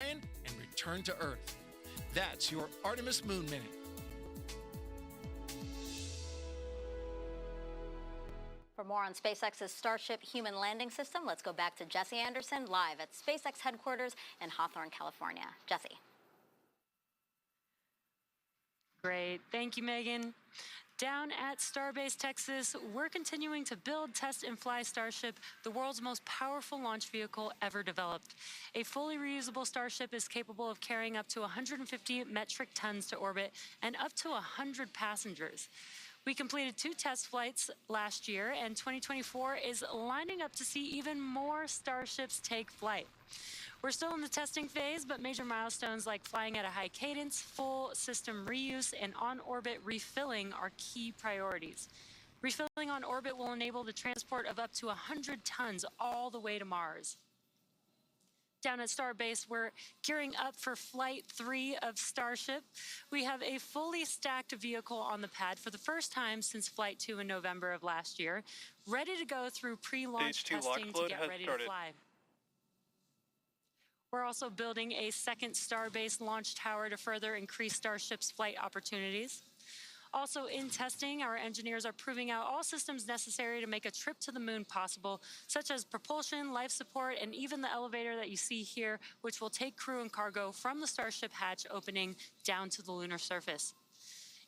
and return to Earth. That's your Artemis Moon Minute. For more on SpaceX's Starship human landing system, let's go back to Jesse Anderson live at SpaceX headquarters in Hawthorne, California. Jesse. Great. Thank you, Megan. Down at Starbase, Texas, we're continuing to build, test, and fly Starship, the world's most powerful launch vehicle ever developed. A fully reusable Starship is capable of carrying up to 150 metric tons to orbit and up to 100 passengers. We completed 2 test flights last year, and 2024 is lining up to see even more Starships take flight. We're still in the testing phase, but major milestones like flying at a high cadence, full system reuse, and on-orbit refilling are key priorities. Refilling on orbit will enable the transport of up to 100 tons all the way to Mars. Down at Starbase, we're gearing up for Flight 3 of Starship. We have a fully stacked vehicle on the pad for the first time since Flight 2 in November of last year, ready to go through pre-launch testing to get ready to fly. We're also building a second Starbase launch tower to further increase Starship's flight opportunities. Also in testing, our engineers are proving out all systems necessary to make a trip to the moon possible, such as propulsion, life support, and even the elevator that you see here, which will take crew and cargo from the Starship hatch opening down to the lunar surface.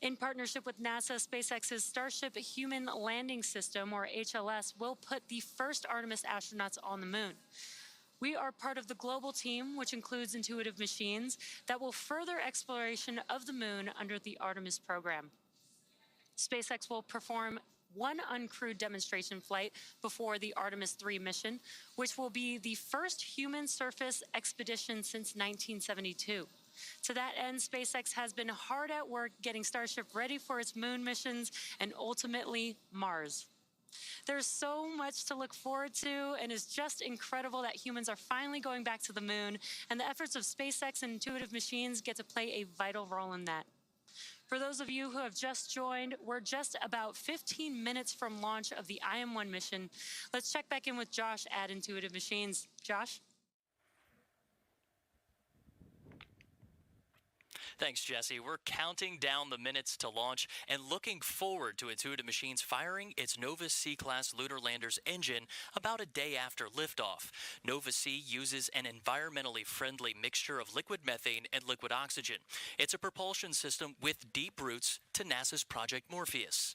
In partnership with NASA, SpaceX's Starship Human Landing System, or HLS, will put the first Artemis astronauts on the moon. We are part of the global team, which includes Intuitive Machines, that will further exploration of the moon under the Artemis program. SpaceX will perform one uncrewed demonstration flight before the Artemis 3 mission, which will be the first human surface expedition since 1972. To that end, SpaceX has been hard at work getting Starship ready for its moon missions and ultimately Mars. There's so much to look forward to, and it's just incredible that humans are finally going back to the moon, and the efforts of SpaceX and Intuitive Machines get to play a vital role in that. For those of you who have just joined, we're just about 15 minutes from launch of the IM-1 mission. Let's check back in with Josh at Intuitive Machines. Josh? Thanks, Jesse. We're counting down the minutes to launch and looking forward to Intuitive Machines firing its Nova C-class lunar lander's engine about a day after liftoff. Nova C uses an environmentally friendly mixture of liquid methane and liquid oxygen. It's a propulsion system with deep roots to NASA's Project Morpheus.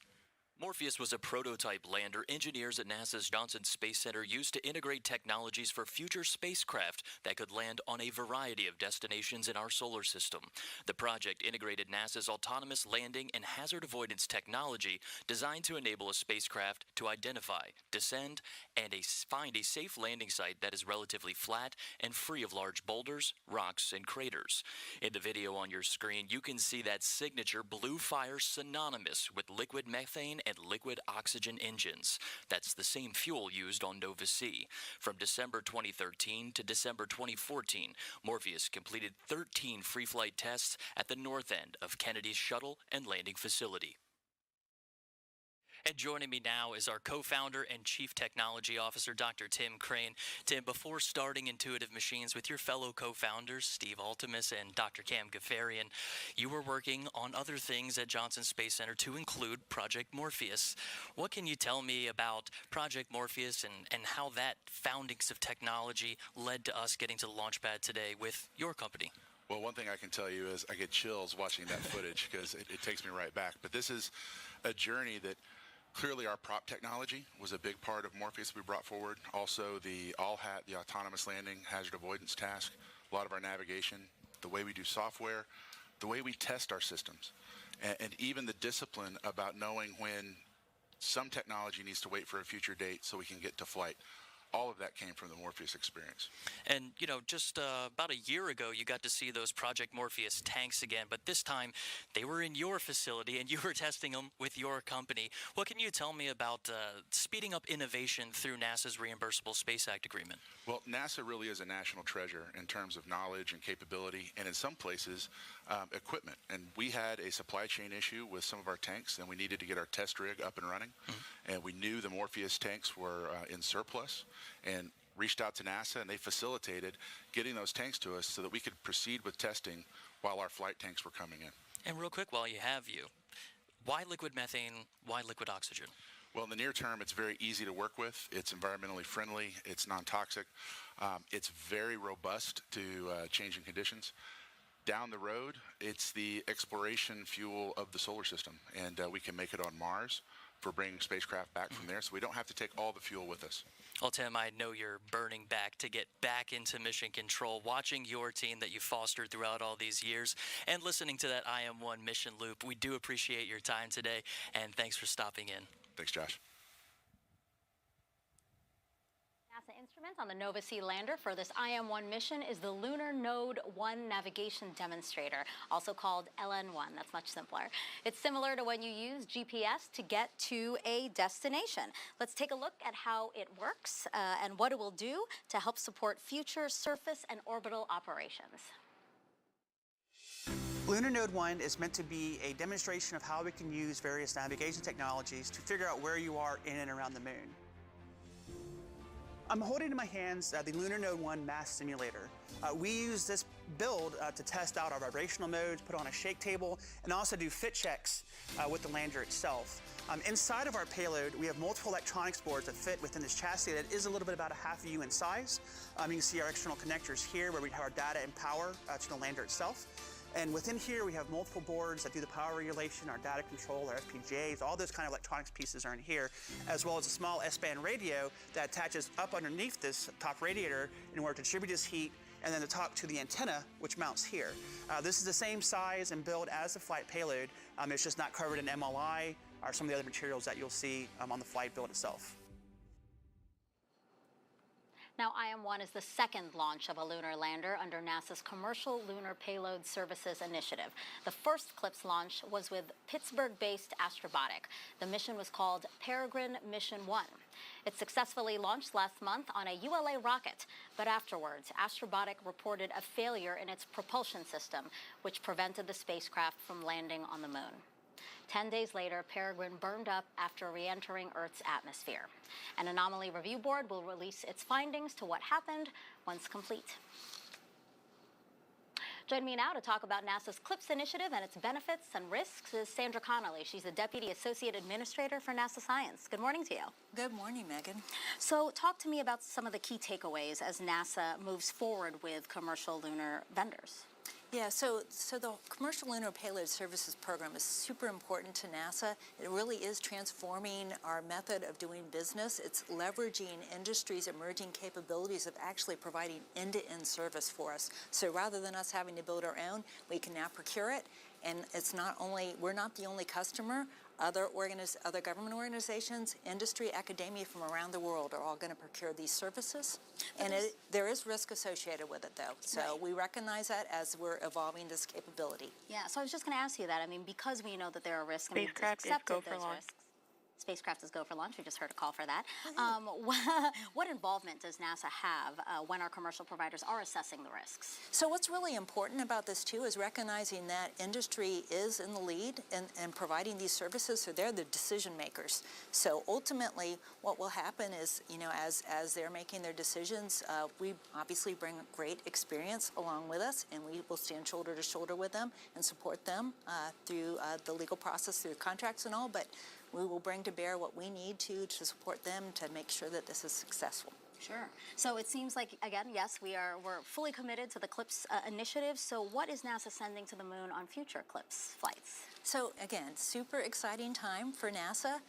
Morpheus was a prototype lander engineers at NASA's Johnson Space Center used to integrate technologies for future spacecraft that could land on a variety of destinations in our solar system. The project integrated NASA's autonomous landing and hazard avoidance technology designed to enable a spacecraft to identify, descend, and find a safe landing site that is relatively flat and free of large boulders, rocks, and craters. In the video on your screen, you can see that signature blue fire synonymous with liquid methane and liquid oxygen engines. That's the same fuel used on Nova C. From December 2013 to December 2014, Morpheus completed 13 free flight tests at the north end of Kennedy's shuttle and landing facility. And joining me now is our co-founder and chief technology officer, Dr. Tim Crane. Tim, before starting Intuitive Machines with your fellow co-founders, Steve Altimus and Dr. Cam Gafarian, you were working on other things at Johnson Space Center to include Project Morpheus. What can you tell me about Project Morpheus and how that foundings of technology led to us getting to the launch pad today with your company? Well, one thing I can tell you is I get chills watching that footage because it takes me right back. But this is a journey that clearly our prop technology was a big part of Morpheus we brought forward. Also the all-hat, the autonomous landing, hazard avoidance task, a lot of our navigation, the way we do software, the way we test our systems, and even the discipline about knowing when some technology needs to wait for a future date so we can get to flight. All of that came from the Morpheus experience. And, you know, just about a year ago, you got to see those Project Morpheus tanks again, but this time they were in your facility and you were testing them with your company. What can you tell me about speeding up innovation through NASA's Reimbursable Space Act agreement? Well, NASA really is a national treasure in terms of knowledge and capability, and in some places, equipment. And we had a supply chain issue with some of our tanks, and we needed to get our test rig up and running. And we knew the Morpheus tanks were in surplus. And reached out to NASA, and they facilitated getting those tanks to us so that we could proceed with testing while our flight tanks were coming in. And real quick, while you have you, why liquid methane? Why liquid oxygen? Well, in the near term, it's very easy to work with. It's environmentally friendly. It's non-toxic. It's very robust to changing conditions. Down the road, it's the exploration fuel of the solar system, and we can make it on Mars for bringing spacecraft back from there, so we don't have to take all the fuel with us. Well, Tim, I know you're burning back to get back into mission control, watching your team that you fostered throughout all these years and listening to that IM-1 mission loop. We do appreciate your time today, and thanks for stopping in. Thanks, Josh. NASA instrument on the Nova C lander for this IM-1 mission is the Lunar Node 1 Navigation Demonstrator, also called LN1. That's much simpler. It's similar to when you use GPS to get to a destination. Let's take a look at how it works and what it will do to help support future surface and orbital operations. Lunar Node 1 is meant to be a demonstration of how we can use various navigation technologies to figure out where you are in and around the moon. I'm holding in my hands the Lunar Node 1 mass simulator. We use this build to test out our vibrational modes, put on a shake table, and also do fit checks with the lander itself. Inside of our payload, we have multiple electronics boards that fit within this chassis that is a little bit about a half U in size. You can see our external connectors here where we have our data and power to the lander itself. And within here, we have multiple boards that do the power regulation, our data control, our FPGAs, all those kind of electronics pieces are in here, as well as a small S-band radio that attaches up underneath this top radiator in order to distribute this heat and then to talk to the antenna, which mounts here. This is the same size and build as the flight payload. It's just not covered in MLI or some of the other materials that you'll see on the flight build itself. Now, IM-1 is the second launch of a lunar lander under NASA's Commercial Lunar Payload Services Initiative. The first CLPS launch was with Pittsburgh-based Astrobotic. The mission was called Peregrine Mission 1. It successfully launched last month on a ULA rocket, but afterwards, Astrobotic reported a failure in its propulsion system, which prevented the spacecraft from landing on the moon. 10 days later, Peregrine burned up after re-entering Earth's atmosphere. An anomaly review board will release its findings to what happened once complete. Joining me now to talk about NASA's CLPS initiative and its benefits and risks is Sandra Connolly. She's the Deputy Associate Administrator for NASA Science. Good morning to you. Good morning, Megan. So talk to me about some of the key takeaways as NASA moves forward with commercial lunar vendors. Yeah, so the Commercial Lunar Payload Services Program is super important to NASA. It really is transforming our method of doing business. It's leveraging industry's emerging capabilities of actually providing end-to-end service for us. So rather than us having to build our own, we can now procure it. And it's not only, we're not the only customer. Other government organizations, industry, academia from around the world are all going to procure these services. And there is risk associated with it, though. So right. We recognize that as we're evolving this capability. Yeah, so I was just going to ask you that. I mean, because we know that there are risks, and we've Spacecraft is accepted go for those launch. risks. Spacecraft is go for launch. We just heard a call for that. What involvement does NASA have when our commercial providers are assessing the risks? So what's really important about this, too, is recognizing that industry is in the lead in providing these services, so they're the decision makers. So ultimately, what will happen is, you know, as they're making their decisions, we obviously bring great experience along with us, and we will stand shoulder to shoulder with them and support them through the legal process, through contracts and all, but we will bring to bear what we need to support them to make sure that this is successful. Sure. So it seems like, again, yes, we're fully committed to the CLPS initiative. So what is NASA sending to the moon on future CLPS flights? So again, super exciting time for NASA.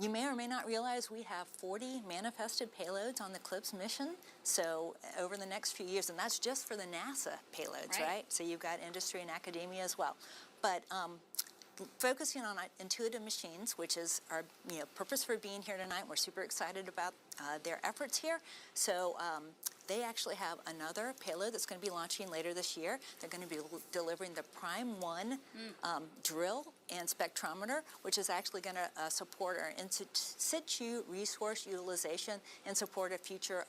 You may or may not realize we have 40 manifested payloads on the CLPS mission. So over the next few years, and that's just for the NASA payloads, right? So you've got industry and academia as well. But focusing on intuitive machines, which is our purpose for being here tonight. We're super excited about their efforts here. So they actually have another payload that's going to be launching later this year. They're going to be delivering the Prime 1 drill and spectrometer, which is actually going to support our in situ resource utilization and support a future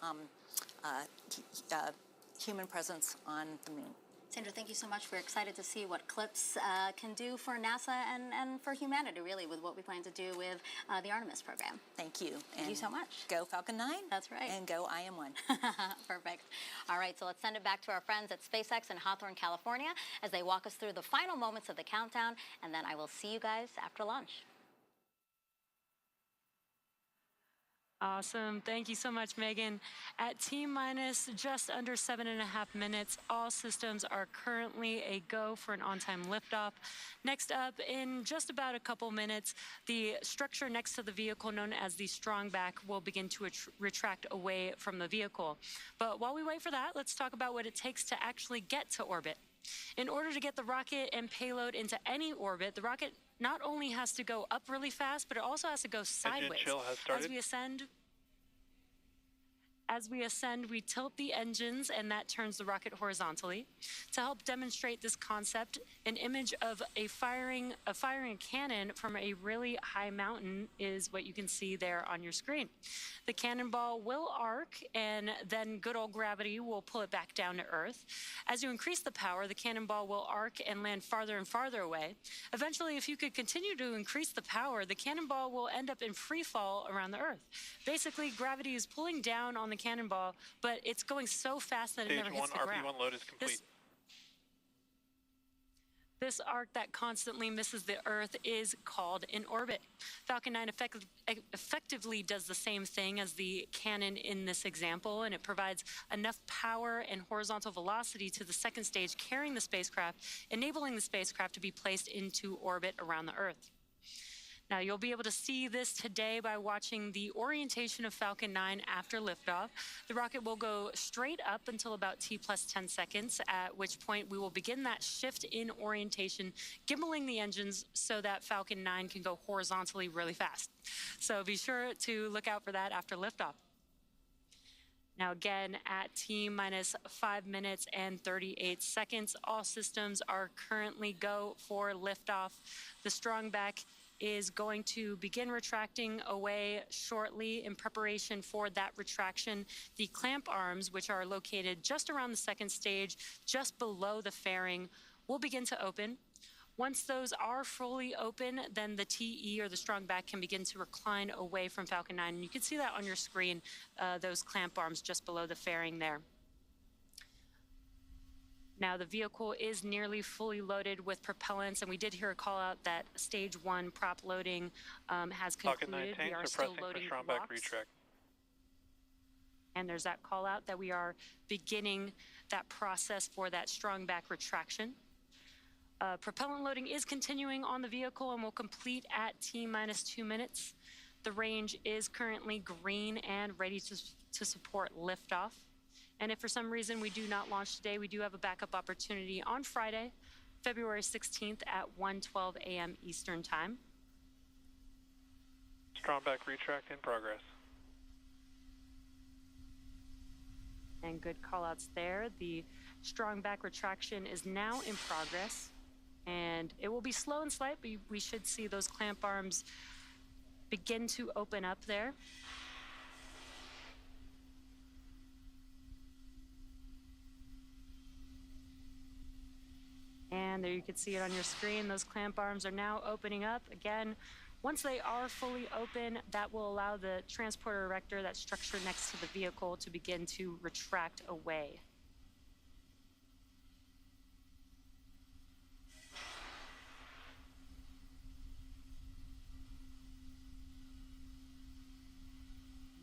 human presence on the moon. Sandra, thank you so much. We're excited to see what CLIPS can do for NASA and for humanity, really, with what we plan to do with the Artemis program. Thank you. Thank you so much. Go Falcon 9. That's right. And go IM-1. Perfect. All right, so let's send it back to our friends at SpaceX in Hawthorne, California, as they walk us through the final moments of the countdown, and then I will see you guys after launch. Awesome. Thank you so much, Megan. At T-minus just under 7.5 minutes, all systems are currently a go for an on-time liftoff. Next up, in just about a couple minutes, the structure next to the vehicle, known as the strong back, will begin to retract away from the vehicle. But while we wait for that, let's talk about what it takes to actually get to orbit. In order to get the rocket and payload into any orbit, the rocket not only has to go up really fast, but it also has to go sideways. Engine chill has started. As we ascend, we tilt the engines, and that turns the rocket horizontally. To help demonstrate this concept, an image of a firing cannon from a really high mountain is what you can see there on your screen. The cannonball will arc, and then good old gravity will pull it back down to Earth. As you increase the power, the cannonball will arc and land farther and farther away. Eventually, if you could continue to increase the power, the cannonball will end up in free fall around the Earth. Basically, gravity is pulling down on the cannonball, but it's going so fast that it never hits the ground. RP1 load is complete. This arc that constantly misses the Earth is called an orbit. Falcon 9 effectively does the same thing as the cannon in this example, and it provides enough power and horizontal velocity to the second stage carrying the spacecraft, enabling the spacecraft to be placed into orbit around the Earth. Now, you'll be able to see this today by watching the orientation of Falcon 9 after liftoff. The rocket will go straight up until about T plus 10 seconds, at which point we will begin that shift in orientation, gimbaling the engines so that Falcon 9 can go horizontally really fast. So be sure to look out for that after liftoff. Now, again, at T-minus 5 minutes and 38 seconds, all systems are currently go for liftoff. The strong back is going to begin retracting away shortly. In preparation for that retraction, the clamp arms, which are located just around the second stage, just below the fairing, will begin to open. Once those are fully open, then the TE, or the strong back, can begin to recline away from Falcon 9. And you can see that on your screen, those clamp arms just below the fairing there. Now, the vehicle is nearly fully loaded with propellants, and we did hear a call out that stage 1 prop loading has concluded. We are still loading blocks. And there's that call out that we are beginning that process for that strong back retraction. Propellant loading is continuing on the vehicle and will complete at T-minus 2 minutes. The range is currently green and ready to support liftoff. And if for some reason we do not launch today, we do have a backup opportunity on Friday, February 16th at 1:12 a.m. Eastern Time. Strong back retract in progress. And good call-outs there. The strong back retraction is now in progress, and it will be slow and slight, but we should see those clamp arms begin to open up there. And there you can see it on your screen. Those clamp arms are now opening up. Again, once they are fully open, that will allow the transporter erector, that structure next to the vehicle, to begin to retract away.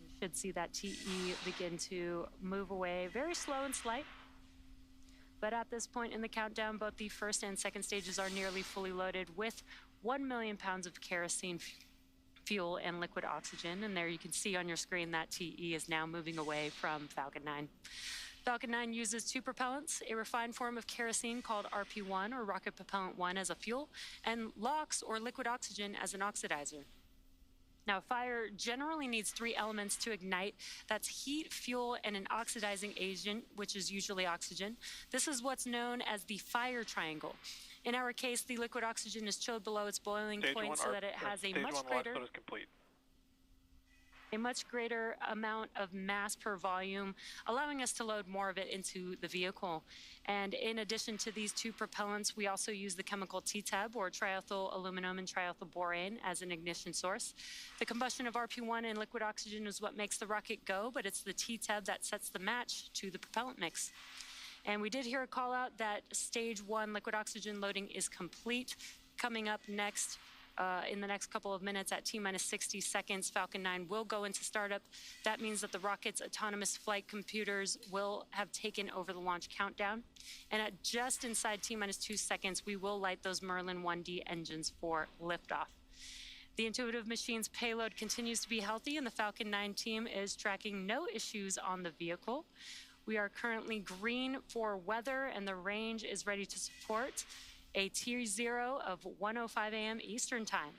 You should see that TE begin to move away, very slow and slight. But at this point in the countdown, both the first and second stages are nearly fully loaded with 1 million pounds of kerosene fuel and liquid oxygen. And there you can see on your screen that TE is now moving away from Falcon 9. Falcon 9 uses 2 propellants, a refined form of kerosene called RP1, or rocket propellant 1, as a fuel, and LOX, or liquid oxygen, as an oxidizer. Now, fire generally needs 3 elements to ignite. That's heat, fuel, and an oxidizing agent, which is usually oxygen. This is what's known as the fire triangle. In our case, the liquid oxygen is chilled below its boiling point so that it has a much greater... Stage 1 launch mode is complete. a much greater amount of mass per volume, allowing us to load more of it into the vehicle. And in addition to these two propellants, we also use the chemical TTAB, or triethyl aluminum and triethyl borane, as an ignition source. The combustion of RP1 and liquid oxygen is what makes the rocket go, but it's the TTAB that sets the match to the propellant mix. And we did hear a call out that stage 1 liquid oxygen loading is complete. Coming up next, in the next couple of minutes at T-minus 60 seconds, Falcon 9 will go into startup. That means that the rocket's autonomous flight computers will have taken over the launch countdown. And at just inside T-minus 2 seconds, we will light those Merlin 1D engines for liftoff. The Intuitive Machines payload continues to be healthy, and the Falcon 9 team is tracking no issues on the vehicle. We are currently green for weather, and the range is ready to support a T0 of 1:05 a.m. Eastern Time.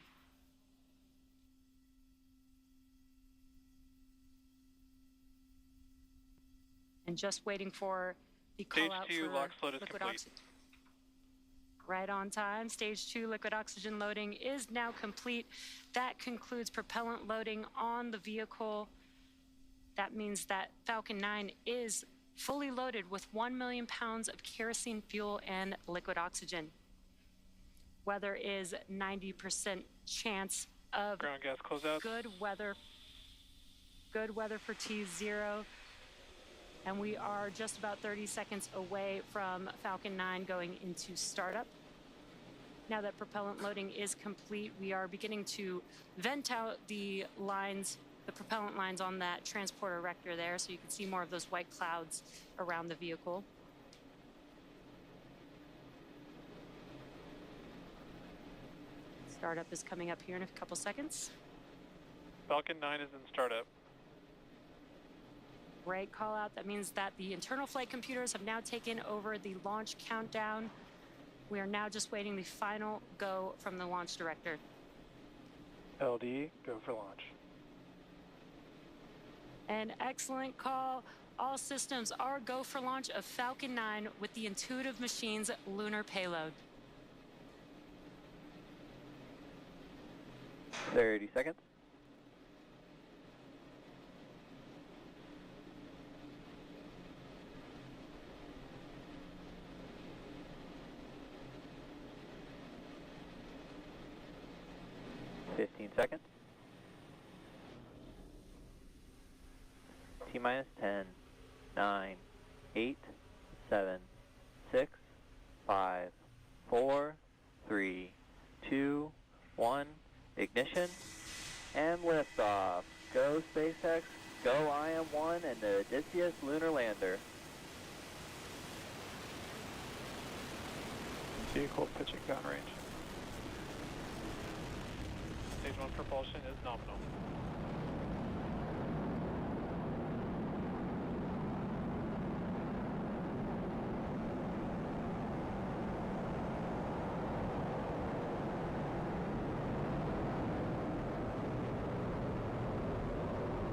And just waiting for the call out Stage 2 for LOX load is liquid complete. oxygen. Right on time. Stage 2 liquid oxygen loading is now complete. That concludes propellant loading on the vehicle. That means that Falcon 9 is fully loaded with 1 million pounds of kerosene fuel and liquid oxygen. Weather is 90% chance of Ground gas closeout. good weather for T0. And we are just about 30 seconds away from Falcon 9 going into startup. Now that propellant loading is complete, we are beginning to vent out the lines, the propellant lines on that transport erector there, so you can see more of those white clouds around the vehicle. Startup is coming up here in a couple seconds. Falcon 9 is in startup. Great call out. That means that the internal flight computers have now taken over the launch countdown. We are now just waiting the final go from the launch director. LD, go for launch. An excellent call. All systems are go for launch of Falcon 9 with the Intuitive Machines lunar payload. 30 seconds. Seconds. T-minus 10, 9, 8, 7, 6, 5, 4, 3, 2, 1. Ignition and liftoff. Go SpaceX, go IM-1 and the Odysseus lunar lander. Vehicle pitching downrange. Stage 1 propulsion is nominal.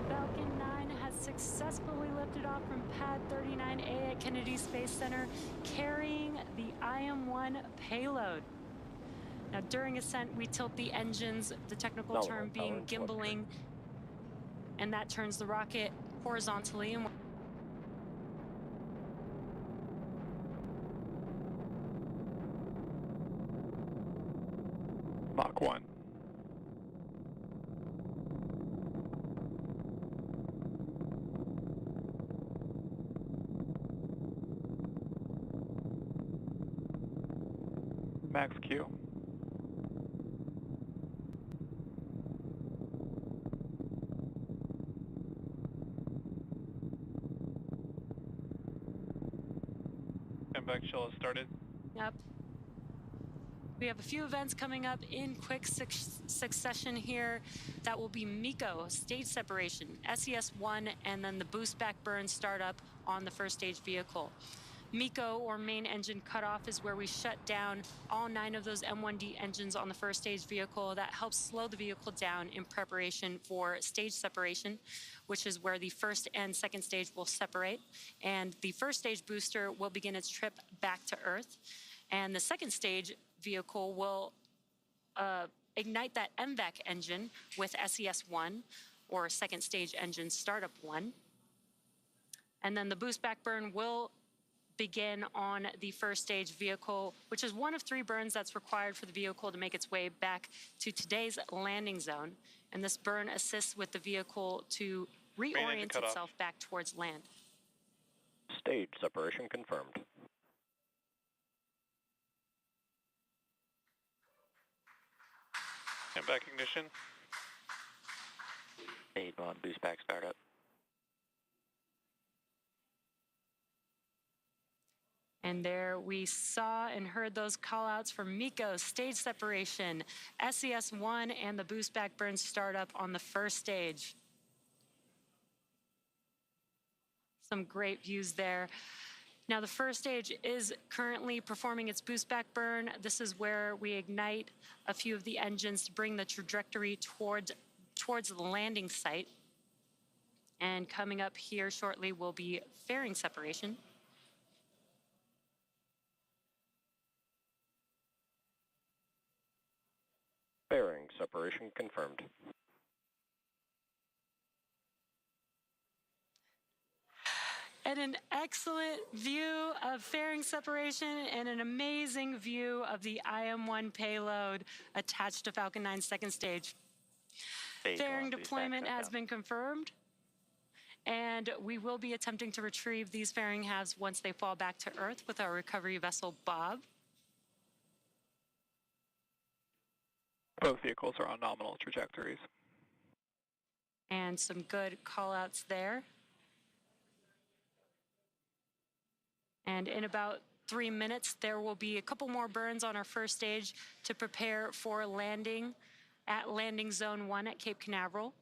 Falcon 9 has successfully lifted off from Pad 39A at Kennedy Space Center, carrying the IM-1 payload. Now, during ascent, we tilt the engines, the technical term being gimbaling, and that turns the rocket horizontally. And Mach 1. Max Q. Back chill has started. Yep. We have a few events coming up in quick succession here. That will be MECO, stage separation, SES-1, and then the boost back burn startup on the first stage vehicle. MECO, or main engine cutoff, is where we shut down all 9 of those M1D engines on the first stage vehicle. That helps slow the vehicle down in preparation for stage separation, which is where the first and second stage will separate. And the first stage booster will begin its trip back to Earth. And the second stage vehicle will ignite that MVAC engine with SES-1, or second stage engine startup 1. And then the boost back burn will begin on the first stage vehicle, which is one of 3 burns that's required for the vehicle to make its way back to today's landing zone. And this burn assists with the vehicle to reorient itself back towards land. Stage separation confirmed. And back ignition. Stage 1, boost back startup. And there we saw and heard those call-outs from MECO, stage separation, SES-1, and the boost back burn startup on the first stage. Some great views there. Now the first stage is currently performing its boost back burn. This is where we ignite a few of the engines to bring the trajectory towards the landing site. And coming up here shortly will be fairing separation. Fairing separation confirmed. And an excellent view of fairing separation and an amazing view of the IM-1 payload attached to Falcon 9's second stage. Fairing deployment has been confirmed, and we will be attempting to retrieve these fairing halves once they fall back to Earth with our recovery vessel, Bob. Both vehicles are on nominal trajectories. And some good call-outs there. And in about 3 minutes, there will be a couple more burns on our first stage to prepare for landing at landing zone 1 at Cape Canaveral.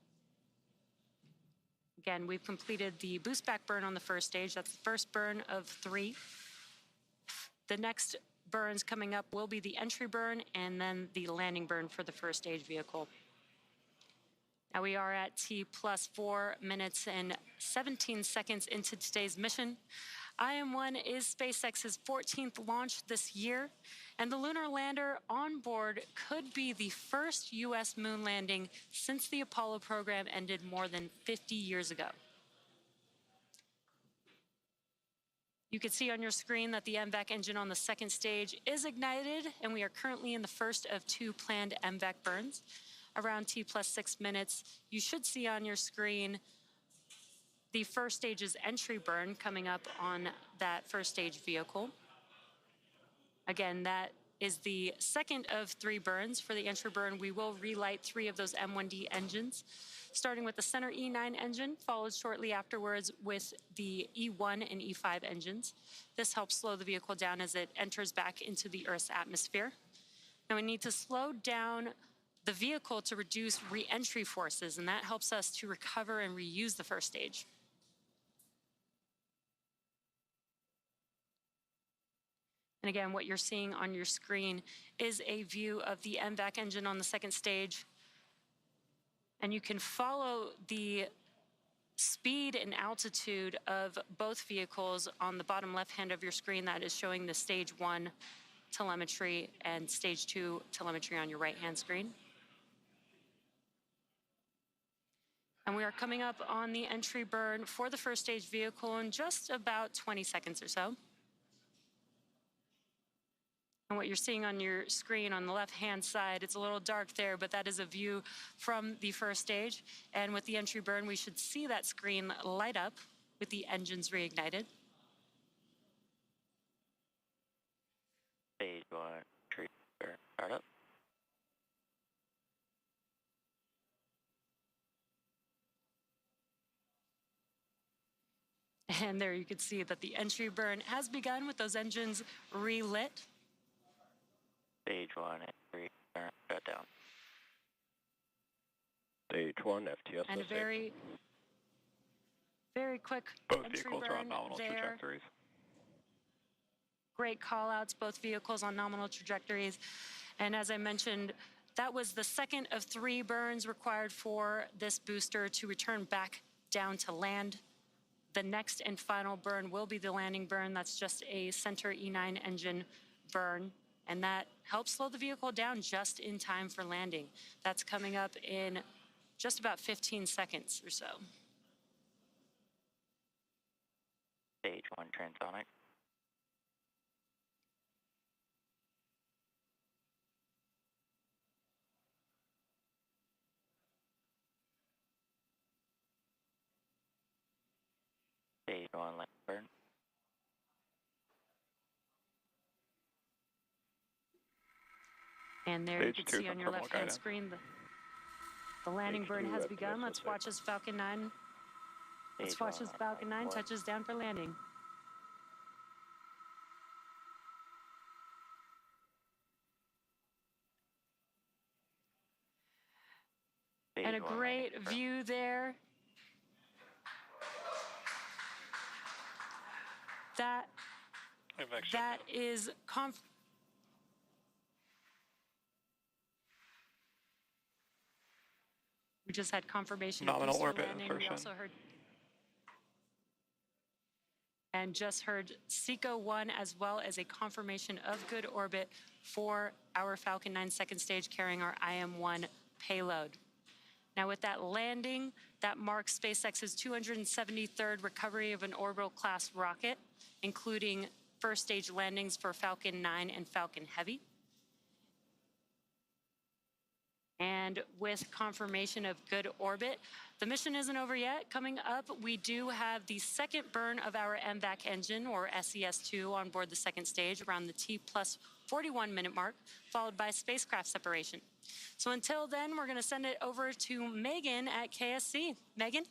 Again, we've completed the boost back burn on the first stage. That's the first burn of 3. The next burns coming up will be the entry burn and then the landing burn for the first stage vehicle. Now we are at T plus 4 minutes and 17 seconds into today's mission. IM-1 is SpaceX's 14th launch this year, and the lunar lander on board could be the first U.S. moon landing since the Apollo program ended more than 50 years ago. You can see on your screen that the MVAC engine on the second stage is ignited, and we are currently in the first of 2 planned MVAC burns. Around T plus 6 minutes, you should see on your screen the first stage's entry burn coming up on that first stage vehicle. Again, that is the second of 3 burns. For the entry burn, we will relight 3 of those M1D engines, starting with the center E9 engine, followed shortly afterwards with the E1 and E5 engines. This helps slow the vehicle down as it enters back into the Earth's atmosphere. Now we need to slow down the vehicle to reduce re-entry forces, and that helps us to recover and reuse the first stage. And again, what you're seeing on your screen is a view of the MVAC engine on the second stage. And you can follow the speed and altitude of both vehicles on the bottom left hand of your screen. That is showing the stage 1 telemetry and stage 2 telemetry on your right hand screen. And we are coming up on the entry burn for the first stage vehicle in just about 20 seconds or so. And what you're seeing on your screen on the left-hand side, it's a little dark there, but that is a view from the first stage. And with the entry burn, we should see that screen light up with the engines reignited. Stage 1, entry burn startup. And there you can see that the entry burn has begun with those engines relit. Stage 1, entry burn shutdown. Stage 1, FTS. And a very quick Both entry vehicles are on burn nominal there. trajectories. Great call outs, both vehicles on nominal trajectories. And as I mentioned, that was the second of 3 burns required for this booster to return back down to land. The next and final burn will be the landing burn. That's just a center E9 engine burn, and that helps slow the vehicle down just in time for landing. That's coming up in just about 15 seconds or so. Stage 1 transonic. Stage 1 left burn. And there you Stage can 2 see on your from left-hand Al-Qaeda. screen the landing Stage burn 2 has at begun. Let's SSE. watch as Falcon 9. Let's Stage watch 1 as Falcon 9 4. touches down for landing. Stage And a 1 landing great confirmed. view there. That is we just had confirmation of Nominal booster orbit landing. We insertion. also heard and just heard SECO 1 as well as a confirmation of good orbit for our Falcon 9 second stage carrying our IM-1 payload. Now with that landing, that marks SpaceX's 273rd recovery of an orbital class rocket, including first stage landings for Falcon 9 and Falcon Heavy. And with confirmation of good orbit, the mission isn't over yet. Coming up, we do have the second burn of our MVAC engine, or SES-2, on board the second stage around the T plus 41-minute mark, followed by spacecraft separation. So until then, we're going to send it over to Megan at KSC. Megan?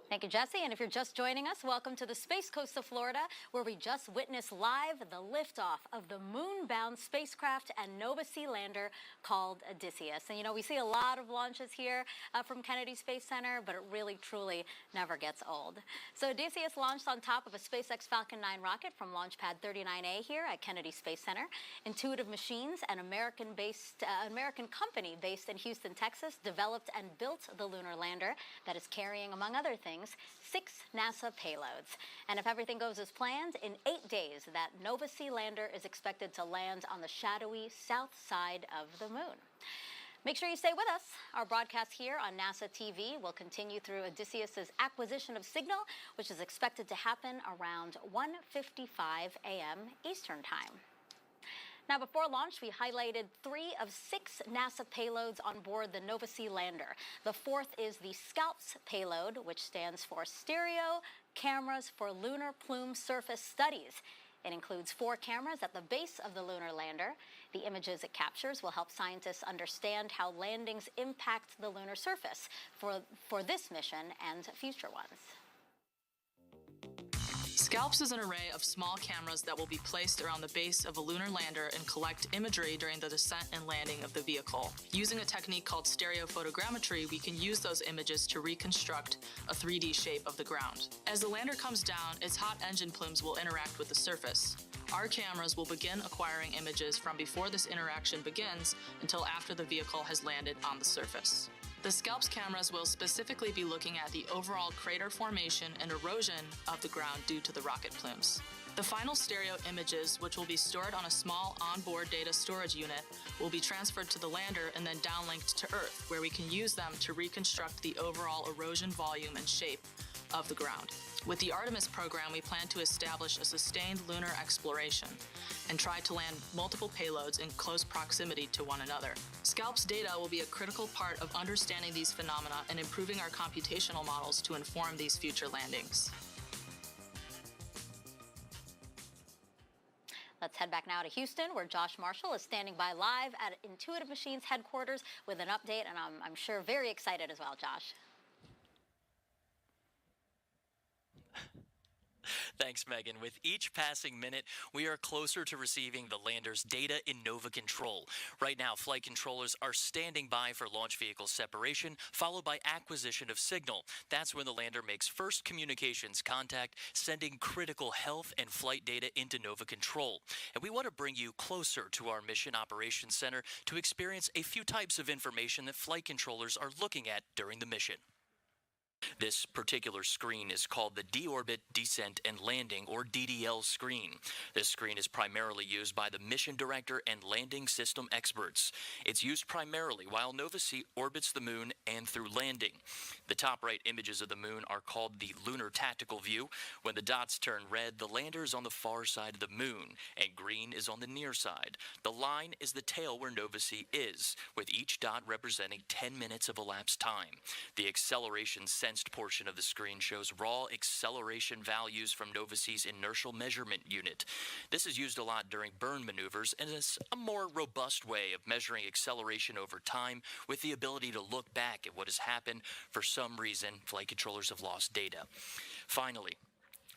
Thank you, Jesse. And if you're just joining us, welcome to the Space Coast of Florida, where we just witnessed live the liftoff of the moon-bound spacecraft and Nova C lander called Odysseus. And, you know, we see a lot of launches here from Kennedy Space Center, but it really, truly never gets old. So Odysseus launched on top of a SpaceX Falcon 9 rocket from Launch Pad 39A here at Kennedy Space Center. Intuitive Machines, an American company based in Houston, Texas, developed and built the lunar lander that is carrying, among other things, 6 NASA payloads. And if everything goes as planned, in 8 days, that Nova C lander is expected to land on the shadowy south side of the moon. Make sure you stay with us. Our broadcast here on NASA TV will continue through Odysseus's acquisition of signal, which is expected to happen around 1:55 a.m. Eastern Time. Now, before launch, we highlighted 3 of 6 NASA payloads on board the Nova C lander. The 4th is the SCALPS payload, which stands for Stereo Cameras for Lunar Plume Surface Studies. It includes 4 cameras at the base of the lunar lander. The images it captures will help scientists understand how landings impact the lunar surface for this mission and future ones. SCALPS is an array of small cameras that will be placed around the base of a lunar lander and collect imagery during the descent and landing of the vehicle. Using a technique called stereophotogrammetry, we can use those images to reconstruct a 3D shape of the ground. As the lander comes down, its hot engine plumes will interact with the surface. Our cameras will begin acquiring images from before this interaction begins until after the vehicle has landed on the surface. The SCALPS cameras will specifically be looking at the overall crater formation and erosion of the ground due to the rocket plumes. The final stereo images, which will be stored on a small onboard data storage unit, will be transferred to the lander and then downlinked to Earth, where we can use them to reconstruct the overall erosion volume and shape of the ground. With the Artemis program, we plan to establish a sustained lunar exploration and try to land multiple payloads in close proximity to one another. SCALPS data will be a critical part of understanding these phenomena and improving our computational models to inform these future landings. Let's head back now to Houston, where Josh Marshall is standing by live at Intuitive Machines headquarters with an update, and I'm sure very excited as well, Josh. Thanks, Megan. With each passing minute, we are closer to receiving the lander's data in Nova Control. Right now, flight controllers are standing by for launch vehicle separation, followed by acquisition of signal. That's when the lander makes first communications contact, sending critical health and flight data into Nova Control. And we want to bring you closer to our Mission Operations Center to experience a few types of information that flight controllers are looking at during the mission. This particular screen is called the Deorbit, Descent, and Landing, or DDL screen. This screen is primarily used by the mission director and landing system experts. It's used primarily while Nova-C orbits the moon and through landing. The top right images of the moon are called the lunar tactical view. When the dots turn red, the lander is on the far side of the moon, and green is on the near side. The line is the tail where Nova-C is, with each dot representing 10 minutes of elapsed time. The acceleration sensed portion of the screen shows raw acceleration values from Nova-C's inertial measurement unit. This is used a lot during burn maneuvers and is a more robust way of measuring acceleration over time with the ability to look back at what has happened. For some reason, flight controllers have lost data. Finally,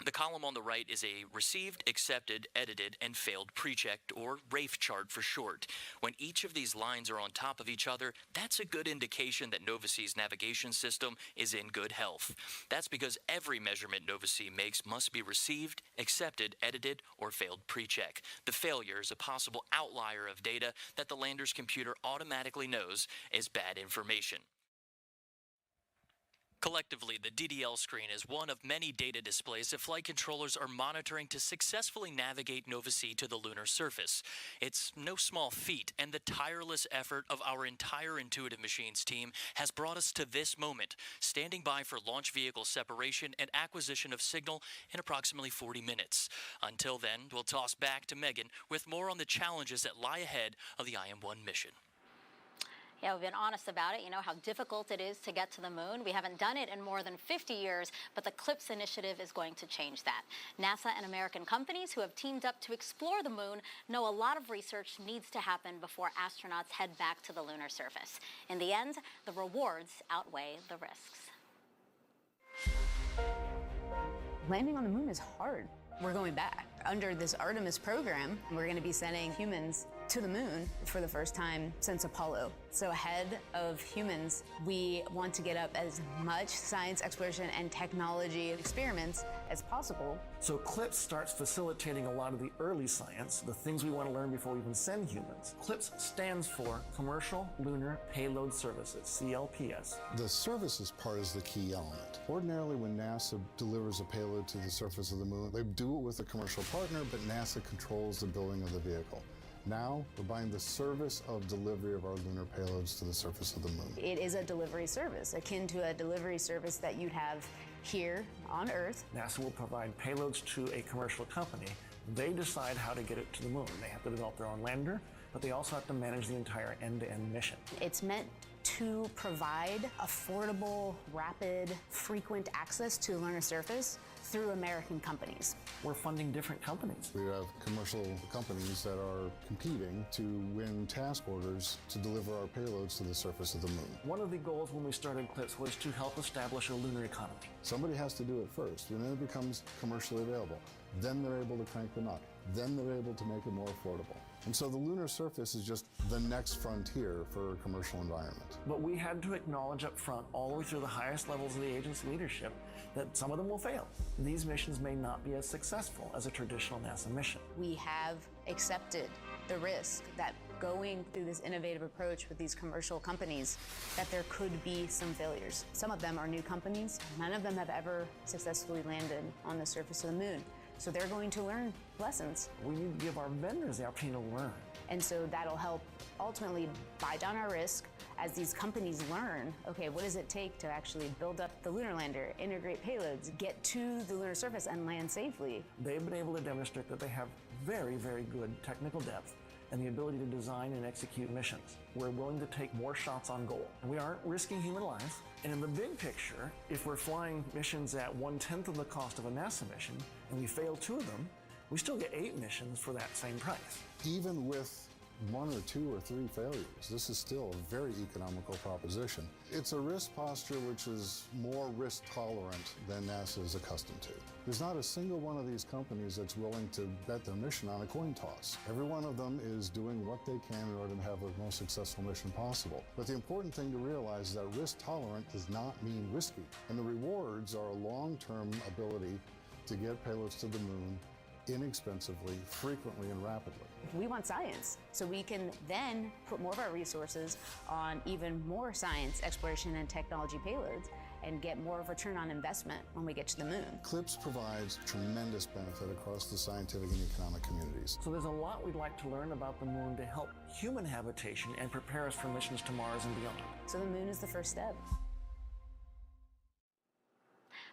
the column on the right is a received, accepted, edited, and failed pre-checked, or RAFE chart for short. When each of these lines are on top of each other, that's a good indication that Nova-C's navigation system is in good health. That's because every measurement Nova-C makes must be received, accepted, edited, or failed pre-check. The failure is a possible outlier of data that the lander's computer automatically knows is bad information. Collectively, the DDL screen is one of many data displays that flight controllers are monitoring to successfully navigate Nova-C to the lunar surface. It's no small feat, and the tireless effort of our entire Intuitive Machines team has brought us to this moment, standing by for launch vehicle separation and acquisition of signal in approximately 40 minutes. Until then, we'll toss back to Megan with more on the challenges that lie ahead of the IM-1 mission. Yeah, we've been honest about it. You know how difficult it is to get to the moon. We haven't done it in more than 50 years, but the CLIPS initiative is going to change that. NASA and American companies who have teamed up to explore the moon know a lot of research needs to happen before astronauts head back to the lunar surface. In the end, the rewards outweigh the risks. Landing on the moon is hard. We're going back. Under this Artemis program, we're going to be sending humans to the moon for the first time since Apollo. So ahead of humans, we want to get up as much science exploration and technology experiments as possible. So CLIPS starts facilitating a lot of the early science, the things we want to learn before we even send humans. CLIPS stands for Commercial Lunar Payload Services, CLPS. The services part is the key element. Ordinarily, when NASA delivers a payload to the surface of the moon, they do it with a commercial partner, but NASA controls the building of the vehicle. Now, we're buying the service of delivery of our lunar payloads to the surface of the moon. It is a delivery service, akin to a delivery service that you'd have here on Earth. NASA will provide payloads to a commercial company. They decide how to get it to the moon. They have to develop their own lander, but they also have to manage the entire end-to-end mission. It's meant to provide affordable, rapid, frequent access to the lunar surface through American companies. We're funding different companies. We have commercial companies that are competing to win task orders to deliver our payloads to the surface of the moon. One of the goals when we started CLIPS was to help establish a lunar economy. Somebody has to do it first, and then it becomes commercially available. Then they're able to crank the nut. Then they're able to make it more affordable. And so the lunar surface is just the next frontier for a commercial environment. But we had to acknowledge up front, all the way through the highest levels of the agency leadership, that some of them will fail. These missions may not be as successful as a traditional NASA mission. We have accepted the risk that going through this innovative approach with these commercial companies, that there could be some failures. Some of them are new companies. None of them have ever successfully landed on the surface of the moon. So they're going to learn lessons. We need to give our vendors the opportunity to learn. And so that'll help ultimately buy down our risk as these companies learn, okay, what does it take to actually build up the lunar lander, integrate payloads, get to the lunar surface and land safely. They've been able to demonstrate that they have very, very good technical depth and the ability to design and execute missions. We're willing to take more shots on goal. And we aren't risking human lives. And in the big picture, if we're flying missions at 1/10 of the cost of a NASA mission, and we fail 2 of them, we still get 8 missions for that same price. Even with 1 or 2 or 3 failures, this is still a very economical proposition. It's a risk posture which is more risk tolerant than NASA is accustomed to. There's not a single one of these companies that's willing to bet their mission on a coin toss. Every one of them is doing what they can in order to have the most successful mission possible. But the important thing to realize is that risk tolerant does not mean risky. And the rewards are a long-term ability to get payloads to the moon inexpensively, frequently, and rapidly. We want science, so we can then put more of our resources on even more science, exploration, and technology payloads, and get more of a return on investment when we get to the moon. CLIPS provides tremendous benefit across the scientific and economic communities. So there's a lot we'd like to learn about the moon to help human habitation and prepare us for missions to Mars and beyond. So the moon is the first step.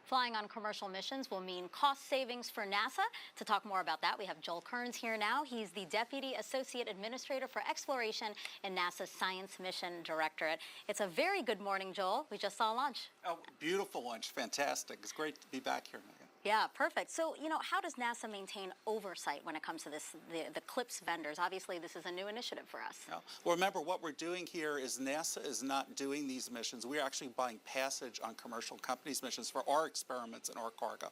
Flying on commercial missions will mean cost savings for NASA. To talk more about that, we have Joel Kearns here now. He's the Deputy Associate Administrator for Exploration in NASA's Science Mission Directorate. It's a very good morning, Joel. We just saw launch. Oh, beautiful launch. Fantastic. It's great to be back here, Megan. Yeah, perfect. So, how does NASA maintain oversight when it comes to this, the CLIPS vendors? Obviously, this is a new initiative for us. Yeah. Well, remember, what we're doing here is NASA is not doing these missions. We're actually buying passage on commercial companies' missions for our experiments and our cargo.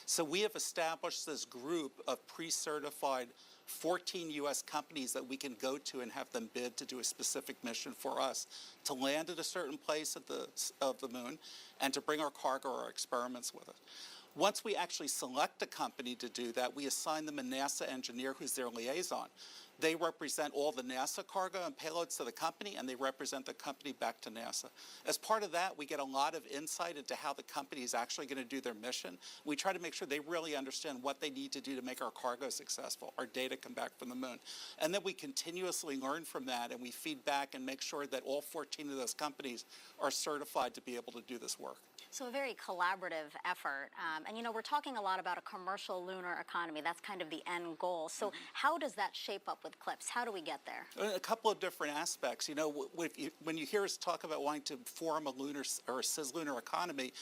So we have established this group of pre-certified 14 U.S. companies that we can go to and have them bid to do a specific mission for us, to land at a certain place of the moon, and to bring our cargo or our experiments with it. Once we actually select a company to do that, we assign them a NASA engineer who's their liaison. They represent all the NASA cargo and payloads to the company, and they represent the company back to NASA. As part of that, we get a lot of insight into how the company is actually going to do their mission. We try to make sure they really understand what they need to do to make our cargo successful, our data come back from the moon. And then we continuously learn from that, and we feed back and make sure that all 14 of those companies are certified to be able to do this work. So a very collaborative effort. And we're talking a lot about a commercial lunar economy. That's kind of the end goal. So how does that shape up with CLIPS? How do we get there? A couple of different aspects. When you hear us talk about wanting to form a lunar or a cislunar economy,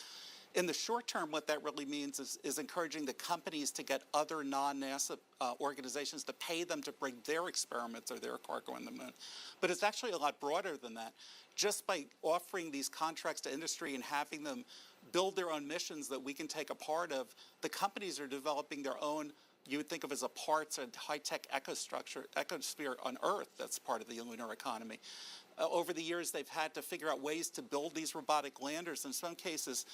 in the short term, what that really means is encouraging the companies to get other non-NASA organizations to pay them to bring their experiments or their cargo on the moon. But it's actually a lot broader than that. Just by offering these contracts to industry and having them build their own missions that we can take a part of, the companies are developing their own, you would think of as a parts and high-tech ecosphere on Earth that's part of the lunar economy. Over the years, they've had to figure out ways to build these robotic landers. In some cases,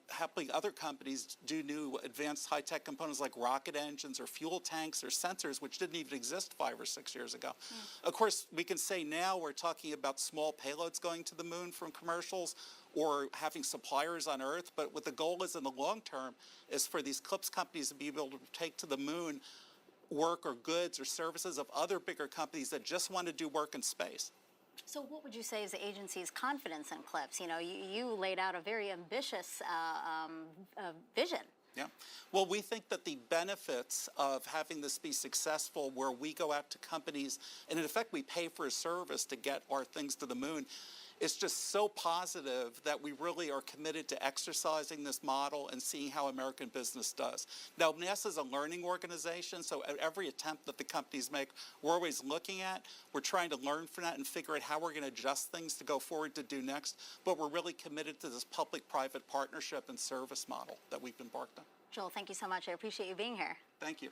helping other companies do new advanced high-tech components like rocket engines or fuel tanks or sensors, which didn't even exist 5 or 6 years ago. Of course, we can say now we're talking about small payloads going to the moon from commercials or having suppliers on Earth, but what the goal is in the long term is for these CLIPS companies to be able to take to the moon work or goods or services of other bigger companies that just want to do work in space. So what would you say is the agency's confidence in CLIPS? You laid out a very ambitious vision. Yeah. Well, we think that the benefits of having this be successful, where we go out to companies, and in effect we pay for a service to get our things to the moon, is just so positive that we really are committed to exercising this model and seeing how American business does. Now, NASA is a learning organization, so at every attempt that the companies make, we're always looking at. We're trying to learn from that and figure out how we're going to adjust things to go forward to do next. But we're really committed to this public-private partnership and service model that we've embarked on. Joel, thank you so much. I appreciate you being here. Thank you.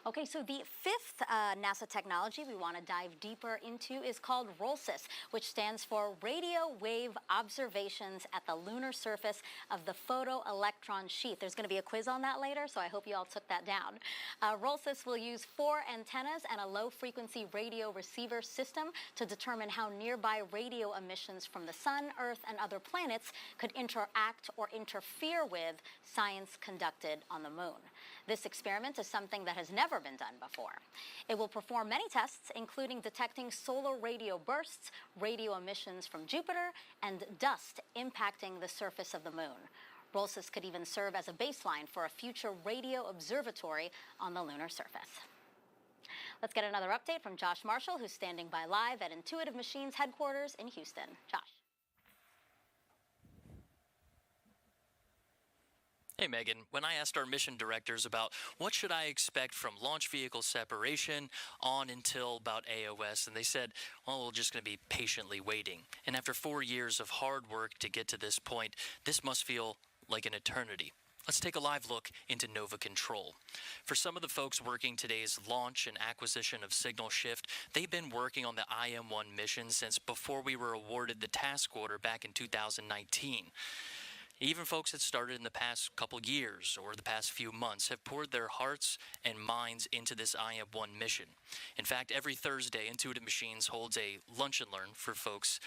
Okay, so the fifth NASA technology we want to dive deeper into is called ROLSYS, which stands for Radio Wave Observations at the Lunar Surface of the Photoelectron Sheath. There's going to be a quiz on that later, so I hope you all took that down. ROLSYS will use 4 antennas and a low-frequency radio receiver system to determine how nearby radio emissions from the Sun, Earth, and other planets could interact or interfere with science conducted on the moon. This experiment is something that has never been done before. It will perform many tests, including detecting solar radio bursts, radio emissions from Jupiter, and dust impacting the surface of the moon. ROLSYS could even serve as a baseline for a future radio observatory on the lunar surface. Let's get another update from Josh Marshall, who's standing by live at Intuitive Machines headquarters in Houston. Josh. Hey Megan, when I asked our mission directors about what should I expect from launch vehicle separation on until about AOS, and they said, well, we're just going to be patiently waiting. And after 4 years of hard work to get to this point, this must feel like an eternity. Let's take a live look into Nova Control. For some of the folks working today's launch and acquisition of signal shift, they've been working on the IM-1 mission since before we were awarded the task order back in 2019. Even folks that started in the past couple years or the past few months have poured their hearts and minds into this IM-1 mission. In fact, every Thursday, Intuitive Machines holds a lunch and learn for folks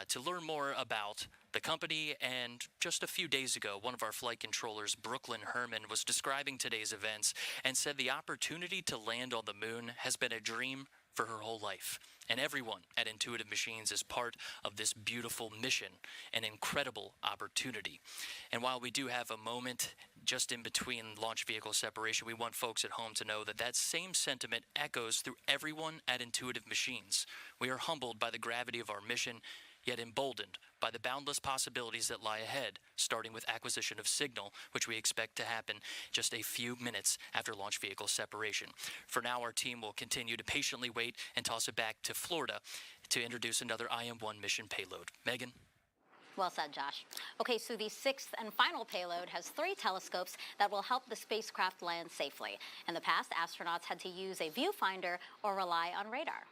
to learn more about the company. And just a few days ago, one of our flight controllers, Brooklyn Herman, was describing today's events and said the opportunity to land on the moon has been a dream for her whole life. And everyone at Intuitive Machines is part of this beautiful mission, an incredible opportunity. And while we do have a moment just in between launch vehicle separation, we want folks at home to know that that same sentiment echoes through everyone at Intuitive Machines. We are humbled by the gravity of our mission, yet emboldened by the boundless possibilities that lie ahead, starting with acquisition of signal, which we expect to happen just a few minutes after launch vehicle separation. For now, our team will continue to patiently wait and toss it back to Florida to introduce another IM-1 mission payload. Megan? Well said, Josh. Okay, so the sixth and final payload has 3 telescopes that will help the spacecraft land safely. In the past, astronauts had to use a viewfinder or rely on radar.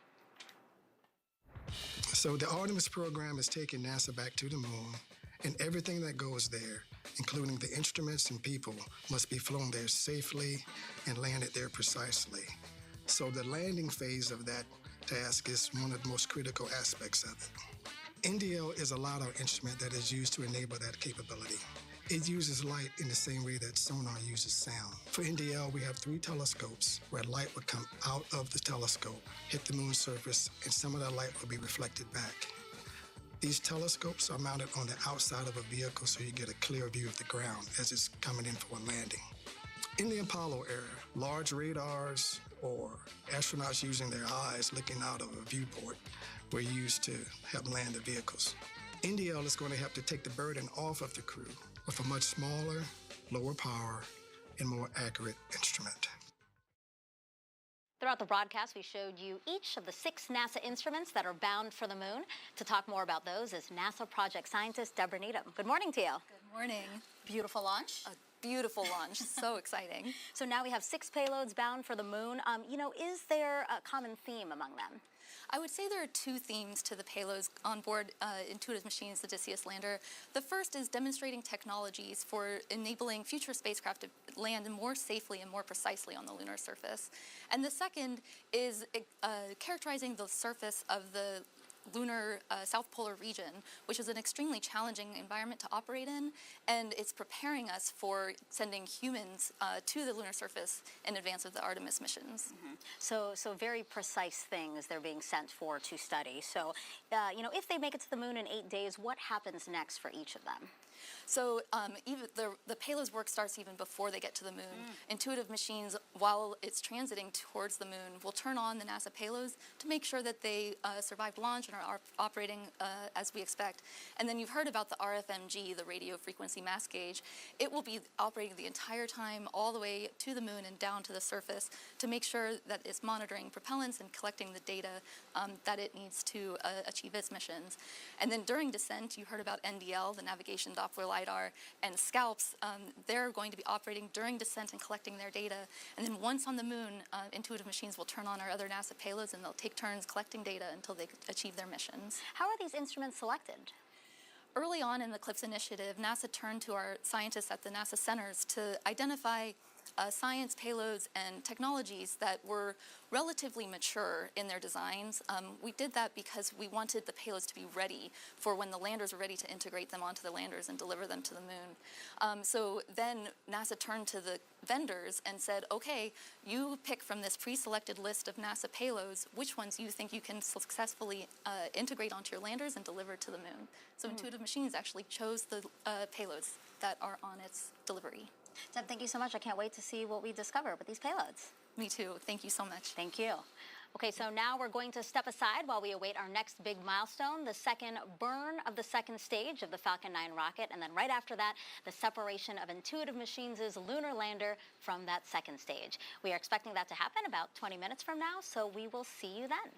So the Artemis program has taken NASA back to the moon, and everything that goes there, including the instruments and people, must be flown there safely and landed there precisely. So the landing phase of that task is one of the most critical aspects of it. NDL is a LiDAR instrument that is used to enable that capability. It uses light in the same way that sonar uses sound. For NDL, we have 3 telescopes where light would come out of the telescope, hit the moon's surface, and some of that light will be reflected back. These telescopes are mounted on the outside of a vehicle so you get a clear view of the ground as it's coming in for a landing. In the Apollo era, large radars or astronauts using their eyes looking out of a viewport were used to help land the vehicles. NDL is going to have to take the burden off of the crew with a much smaller, lower power, and more accurate instrument. Throughout the broadcast, we showed you each of the 6 NASA instruments that are bound for the moon. To talk more about those is NASA project scientist Deborah Needham. Good morning to you. Good morning. Beautiful launch. A beautiful launch. So exciting. So now we have 6 payloads bound for the moon. Is there a common theme among them? I would say there are 2 themes to the payloads on board Intuitive Machines, the Odysseus lander. The first is demonstrating technologies for enabling future spacecraft to land more safely and more precisely on the lunar surface. And the second is characterizing the surface of the lunar South Polar region, which is an extremely challenging environment to operate in, and it's preparing us for sending humans to the lunar surface in advance of the Artemis missions. Mm-hmm. So very precise things they're being sent for to study. So, if they make it to the moon in 8 days, what happens next for each of them? So even the payload's work starts even before they get to the moon. Intuitive Machines, while it's transiting towards the moon, will turn on the NASA payloads to make sure that they survived launch and are operating as we expect. And then you've heard about the RFMG, the radio frequency mass gauge. It will be operating the entire time all the way to the moon and down to the surface to make sure that it's monitoring propellants and collecting the data that it needs to achieve its missions. And then during descent, you heard about NDL, the navigation Doppler LiDAR, and SCALPs. They're going to be operating during descent and collecting their data. And then once on the moon, Intuitive Machines will turn on our other NASA payloads, and they'll take turns collecting data until they achieve their missions. How are these instruments selected? Early on in the CLIPS initiative, NASA turned to our scientists at the NASA centers to identify science payloads and technologies that were relatively mature in their designs. We did that because we wanted the payloads to be ready for when the landers were ready to integrate them onto the landers and deliver them to the moon. So then NASA turned to the vendors and said, okay, you pick from this pre-selected list of NASA payloads which ones you think you can successfully integrate onto your landers and deliver to the moon. So Intuitive Machines actually chose the payloads that are on its delivery. Deb, thank you so much. I can't wait to see what we discover with these payloads. Me too. Thank you so much. Thank you. Okay, so now we're going to step aside while we await our next big milestone, the second burn of the second stage of the Falcon 9 rocket, and then right after that, the separation of Intuitive Machines' lunar lander from that second stage. We are expecting that to happen about 20 minutes from now, so we will see you then.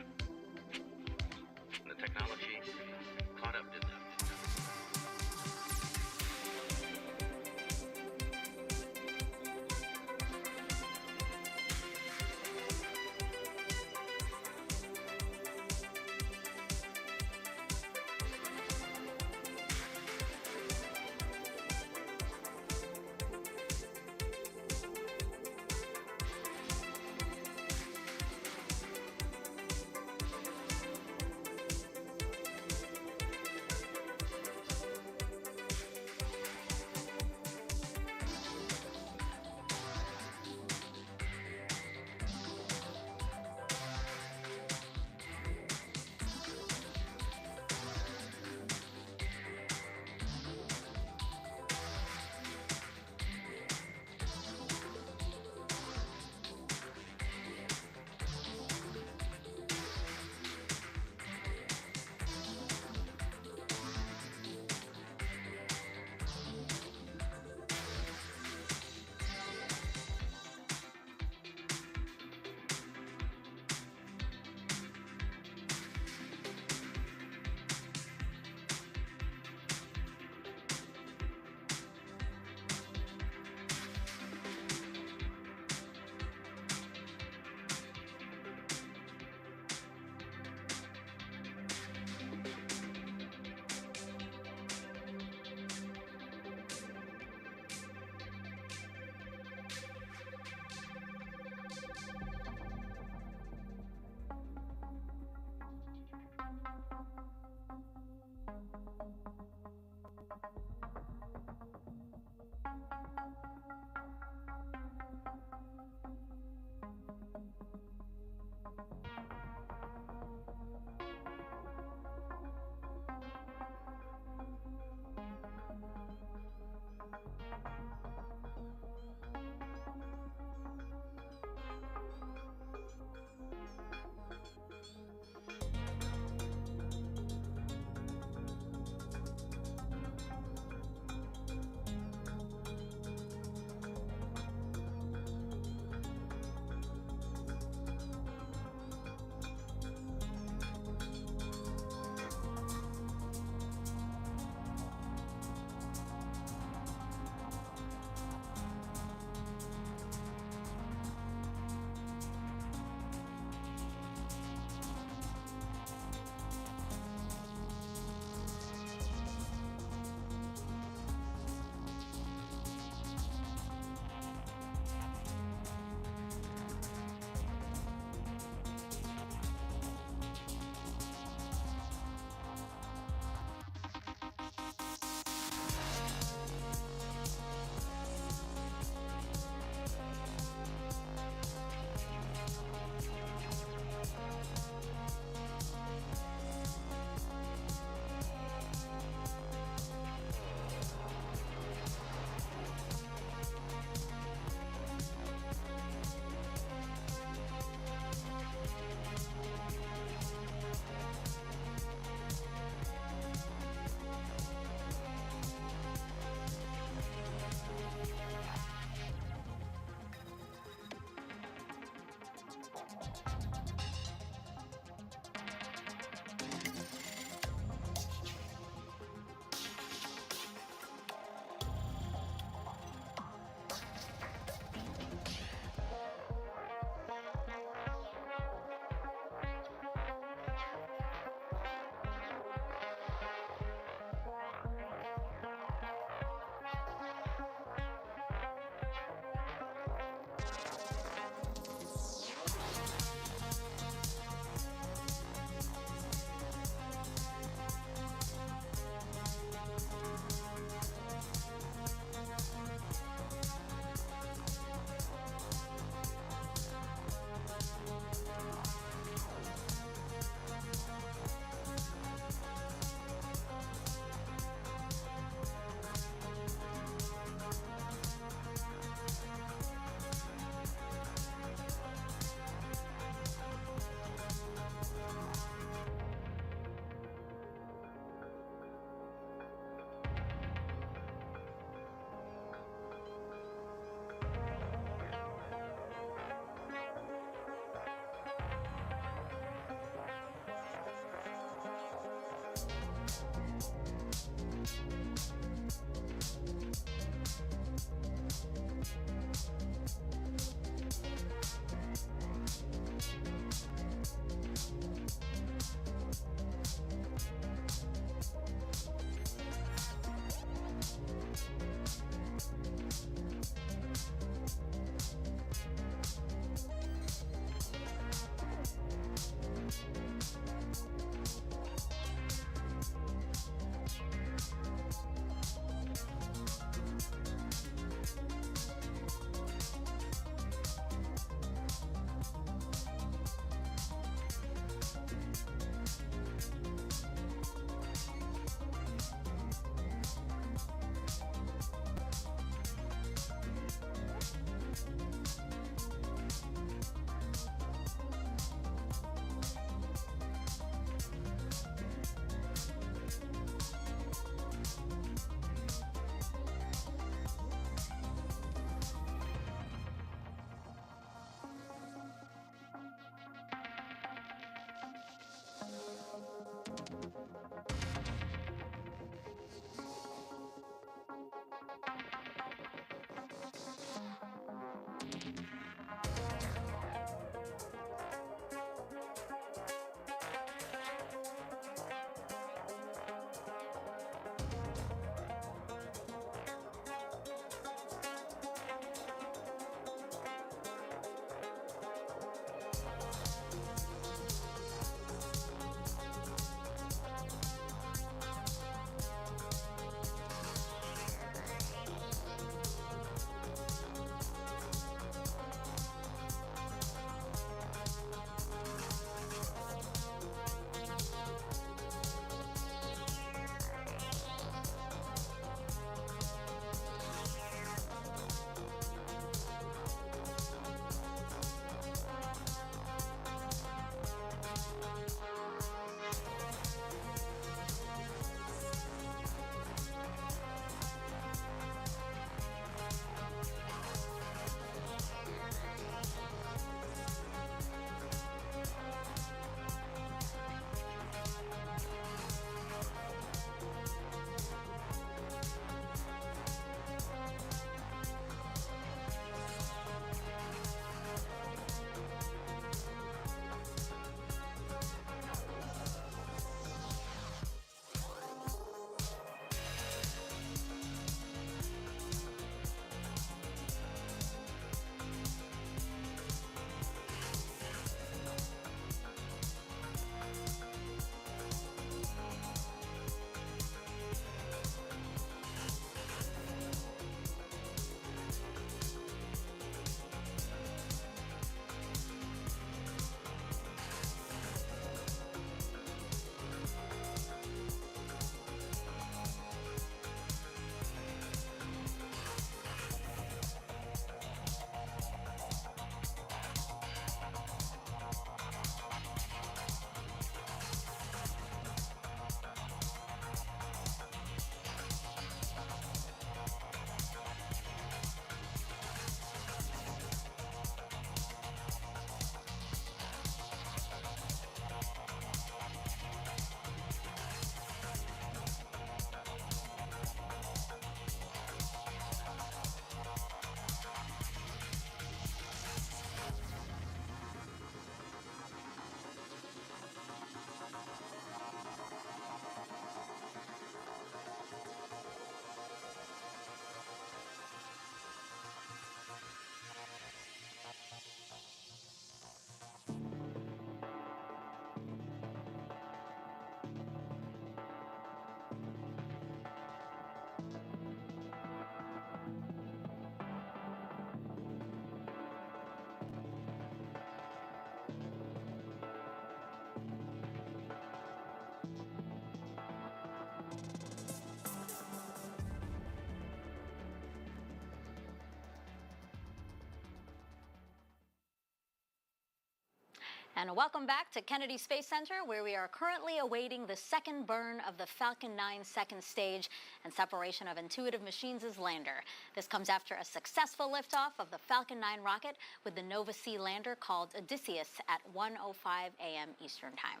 And welcome back to Kennedy Space Center, where we are currently awaiting the second burn of the Falcon 9 second stage and separation of Intuitive Machines' lander. This comes after a successful liftoff of the Falcon 9 rocket with the Nova C lander called Odysseus at 1:05 a.m. Eastern Time.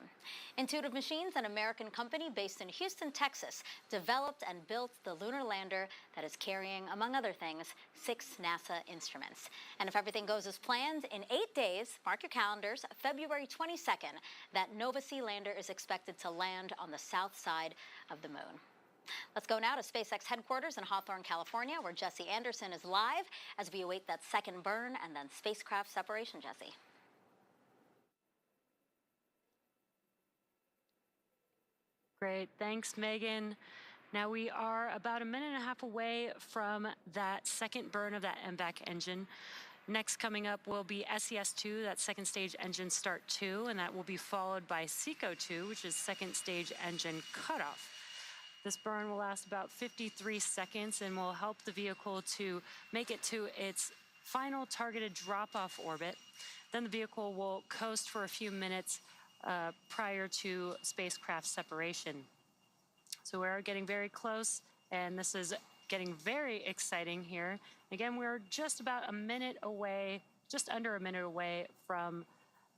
Intuitive Machines, an American company based in Houston, Texas, developed and built the lunar lander that is carrying, among other things, 6 NASA instruments. And if everything goes as planned, in 8 days, mark your calendars, February 22nd, that Nova C lander is expected to land on the south side of the moon. Let's go now to SpaceX headquarters in Hawthorne, California, where Jesse Anderson is live as we await that second burn and then spacecraft separation. Jesse. Great. Thanks, Megan. Now we are about a minute and a half away from that second burn of that MVAC engine. Next coming up will be SES-2, that second stage engine start 2, and that will be followed by SECO-2, which is second stage engine cutoff. This burn will last about 53 seconds and will help the vehicle to make it to its final targeted drop-off orbit. Then the vehicle will coast for a few minutes prior to spacecraft separation. So we're getting very close, and this is getting very exciting here. Again, we're just about a minute away, just under a minute away from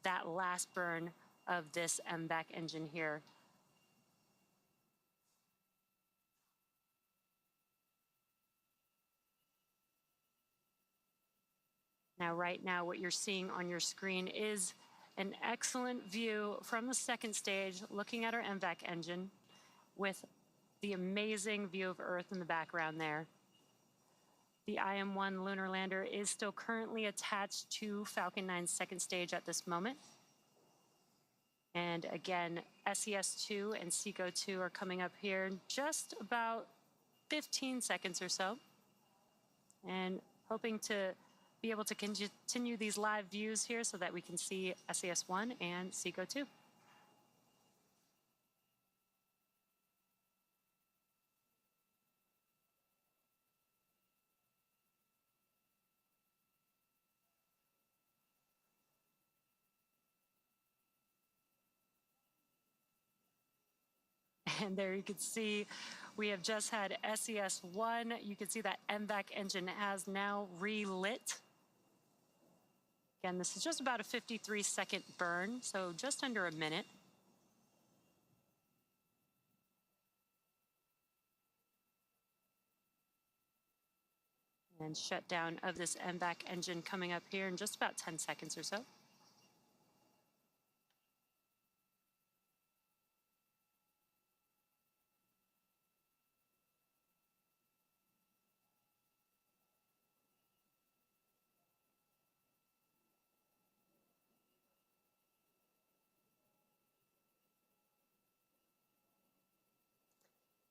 that last burn of this MVAC engine here. Now, right now, what you're seeing on your screen is an excellent view from the second stage, looking at our MVAC engine with the amazing view of Earth in the background there. The IM-1 lunar lander is still currently attached to Falcon 9's second stage at this moment. And again, SES-2 and SECO-2 are coming up here in just about 15 seconds or so. And hoping to be able to continue these live views here so that we can see SES-1 and SECO-2. And there you can see we have just had SES-1. You can see that MVAC engine has now relit. Again, this is just about a 53-second burn, so just under a minute. And shutdown of this MVAC engine coming up here in just about 10 seconds or so.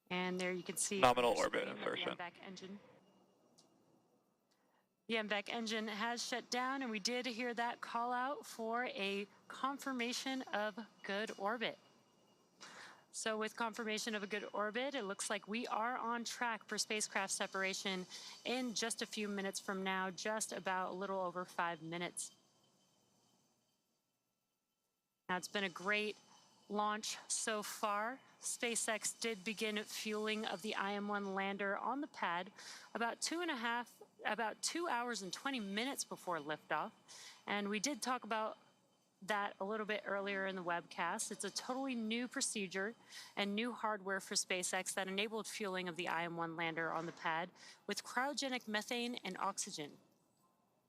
And there you can see nominal orbit insertion. The MVAC engine has shut down, and we did hear that call out for a confirmation of good orbit. So with confirmation of a good orbit, it looks like we are on track for spacecraft separation in just a few minutes from now, just about a little over 5 minutes. Now, it's been a great launch so far. SpaceX did begin fueling of the IM-1 lander on the pad about 2 hours and 20 minutes before liftoff. And we did talk about that a little bit earlier in the webcast. It's a totally new procedure and new hardware for SpaceX that enabled fueling of the IM-1 lander on the pad with cryogenic methane and oxygen.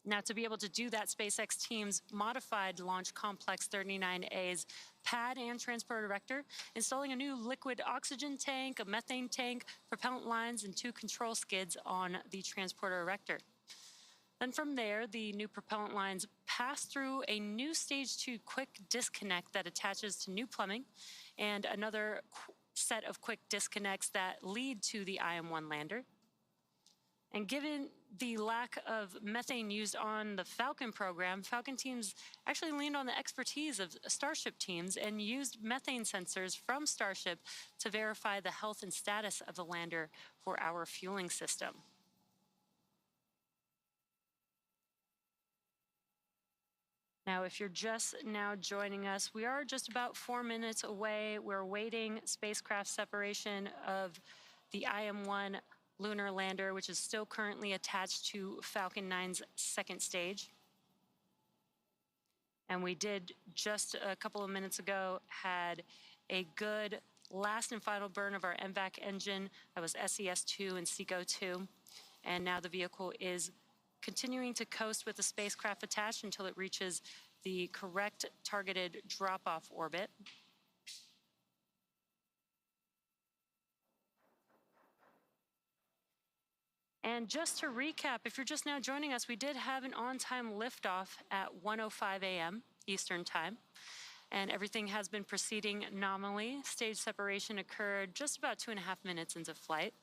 Now, to be able to do that, SpaceX teams modified Launch Complex 39A's pad and transport erector, installing a new liquid oxygen tank, a methane tank, propellant lines, and 2 control skids on the transporter erector. Then from there, the new propellant lines pass through a new Stage 2 quick disconnect that attaches to new plumbing and another set of quick disconnects that lead to the IM-1 lander. And given the lack of methane used on the Falcon program, Falcon teams actually leaned on the expertise of Starship teams and used methane sensors from Starship to verify the health and status of the lander for our fueling system. Now, if you're just now joining us, we are just about 4 minutes away. We're awaiting spacecraft separation of the IM-1 lunar lander, which is still currently attached to Falcon 9's second stage. And we did just a couple of minutes ago had a good last and final burn of our MVAC engine. That was SES-2 and SECO-2. And now the vehicle is continuing to coast with the spacecraft attached until it reaches the correct targeted drop-off orbit. And just to recap, if you're just now joining us, we did have an on-time liftoff at 1:05 a.m. Eastern Time, and everything has been proceeding nominally. Stage separation occurred just about 2.5 minutes into flight,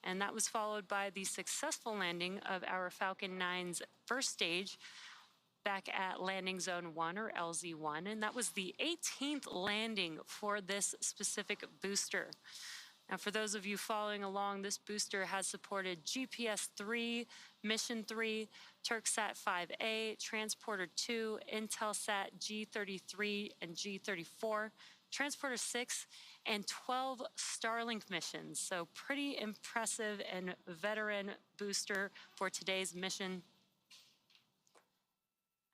and that was followed by the successful landing of our Falcon 9's first stage back at Landing Zone 1, or LZ1, and that was the 18th landing for this specific booster. Now, for those of you following along, this booster has supported GPS-3, Mission 3, Turksat 5A, Transporter 2, Intelsat G33 and G34, Transporter 6, and 12 Starlink missions. So pretty impressive and veteran booster for today's mission.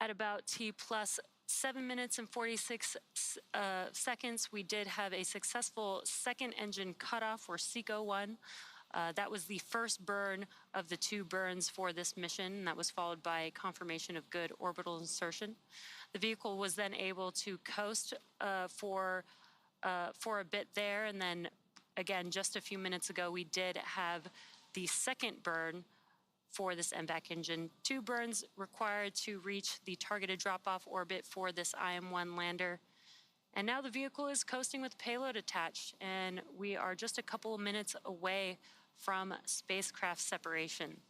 At about T plus 7 minutes and 46 seconds, we did have a successful second engine cutoff, or SECO-1. That was the first burn of the 2 burns for this mission. That was followed by confirmation of good orbital insertion. The vehicle was then able to coast for a bit there, and then again, just a few minutes ago, we did have the second burn for this MVAC engine. 2 burns required to reach the targeted drop-off orbit for this IM-1 lander. And now the vehicle is coasting with payload attached, and we are just a couple of minutes away from spacecraft separation.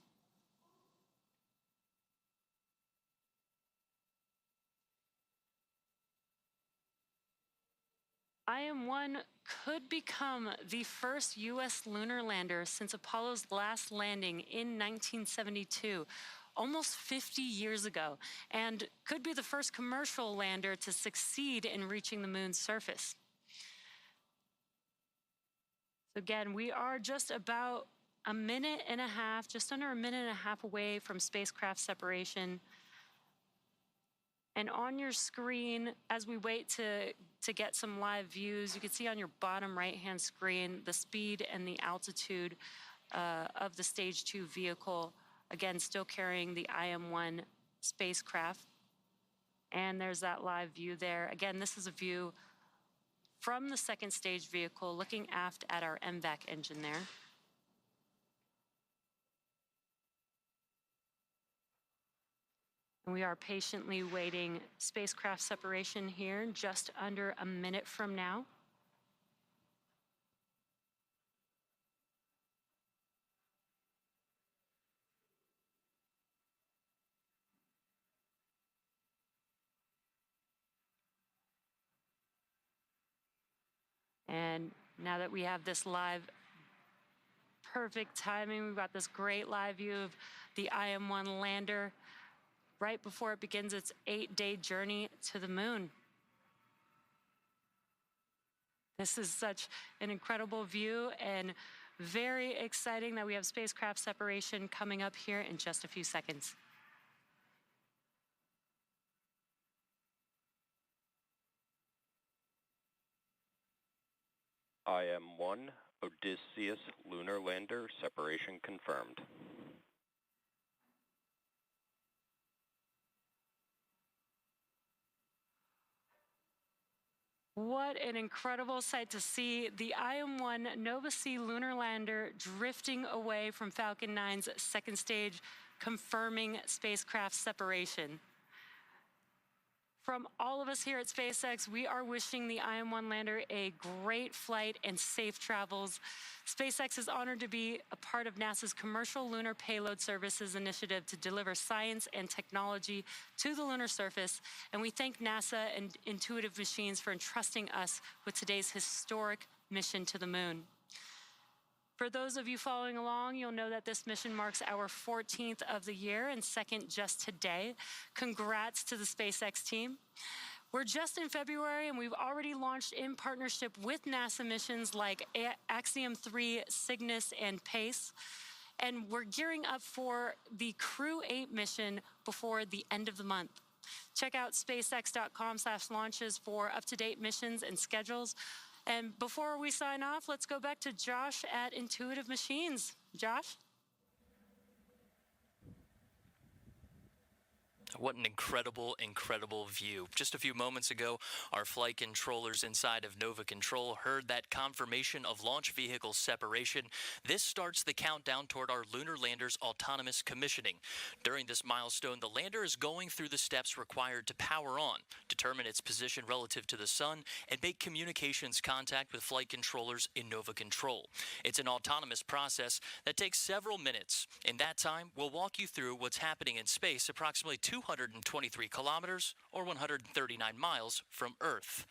IM-1 could become the first U.S. lunar lander since Apollo's last landing in 1972, almost 50 years ago, and could be the first commercial lander to succeed in reaching the moon's surface. So again, we are just about a minute and a half, just under a minute and a half away from spacecraft separation. And on your screen, as we wait to get some live views, you can see on your bottom right-hand screen the speed and the altitude of the Stage 2 vehicle, again, still carrying the IM-1 spacecraft. And there's that live view there. Again, this is a view from the second stage vehicle looking aft at our MVAC engine there. And we are patiently waiting spacecraft separation here, just under a minute from now. And now that we have this live, perfect timing, we've got this great live view of the IM-1 lander right before it begins its 8-day journey to the moon. This is such an incredible view and very exciting that we have spacecraft separation coming up here in just a few seconds. IM-1, Odysseus lunar lander separation confirmed. What an incredible sight to see the IM-1 Nova C lunar lander drifting away from Falcon 9's second stage, confirming spacecraft separation. From all of us here at SpaceX, we are wishing the IM-1 lander a great flight and safe travels. SpaceX is honored to be a part of NASA's Commercial Lunar Payload Services initiative to deliver science and technology to the lunar surface, and we thank NASA and Intuitive Machines for entrusting us with today's historic mission to the moon. For those of you following along, you'll know that this mission marks our 14th of the year and second just today. Congrats to the SpaceX team. We're just in February, and we've already launched in partnership with NASA missions like Axiom-3, Cygnus, and PACE. And we're gearing up for the Crew 8 mission before the end of the month. Check out spacex.com/launches for up-to-date missions and schedules. And before we sign off, let's go back to Josh at Intuitive Machines. Josh? What an incredible, incredible view. Just a few moments ago, our flight controllers inside of Nova Control heard that confirmation of launch vehicle separation. This starts the countdown toward our lunar lander's autonomous commissioning. During this milestone, the lander is going through the steps required to power on, determine its position relative to the sun, and make communications contact with flight controllers in Nova Control. It's an autonomous process that takes several minutes. In that time, we'll walk you through what's happening in space approximately 223 kilometers or 139 miles from Earth.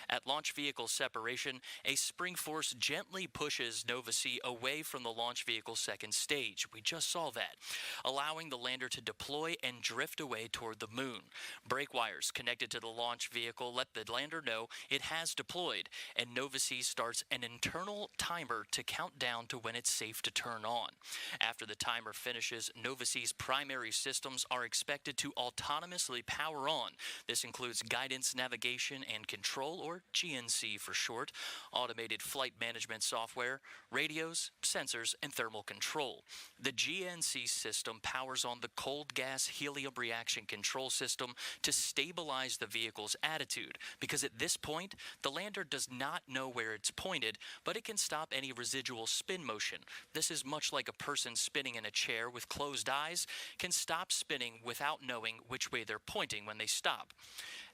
At launch vehicle separation, a spring force gently pushes Nova-C away from the launch vehicle's second stage. We just saw that, allowing the lander to deploy and drift away toward the moon. Brake wires connected to the launch vehicle let the lander know it has deployed, and Nova-C starts an internal timer to count down to when it's safe to turn on. After the timer finishes, Nova-C's primary systems are expected to autonomously power on. This includes guidance, navigation, and control, or GNC for short, automated flight management software, radios, sensors, and thermal control. The GNC system powers on the cold gas helium reaction control system to stabilize the vehicle's attitude, because at this point, the lander does not know where it's pointed, but it can stop any residual spin motion. This is much like a person spinning in a chair with closed eyes can stop spinning without knowing which way they're pointing when they stop.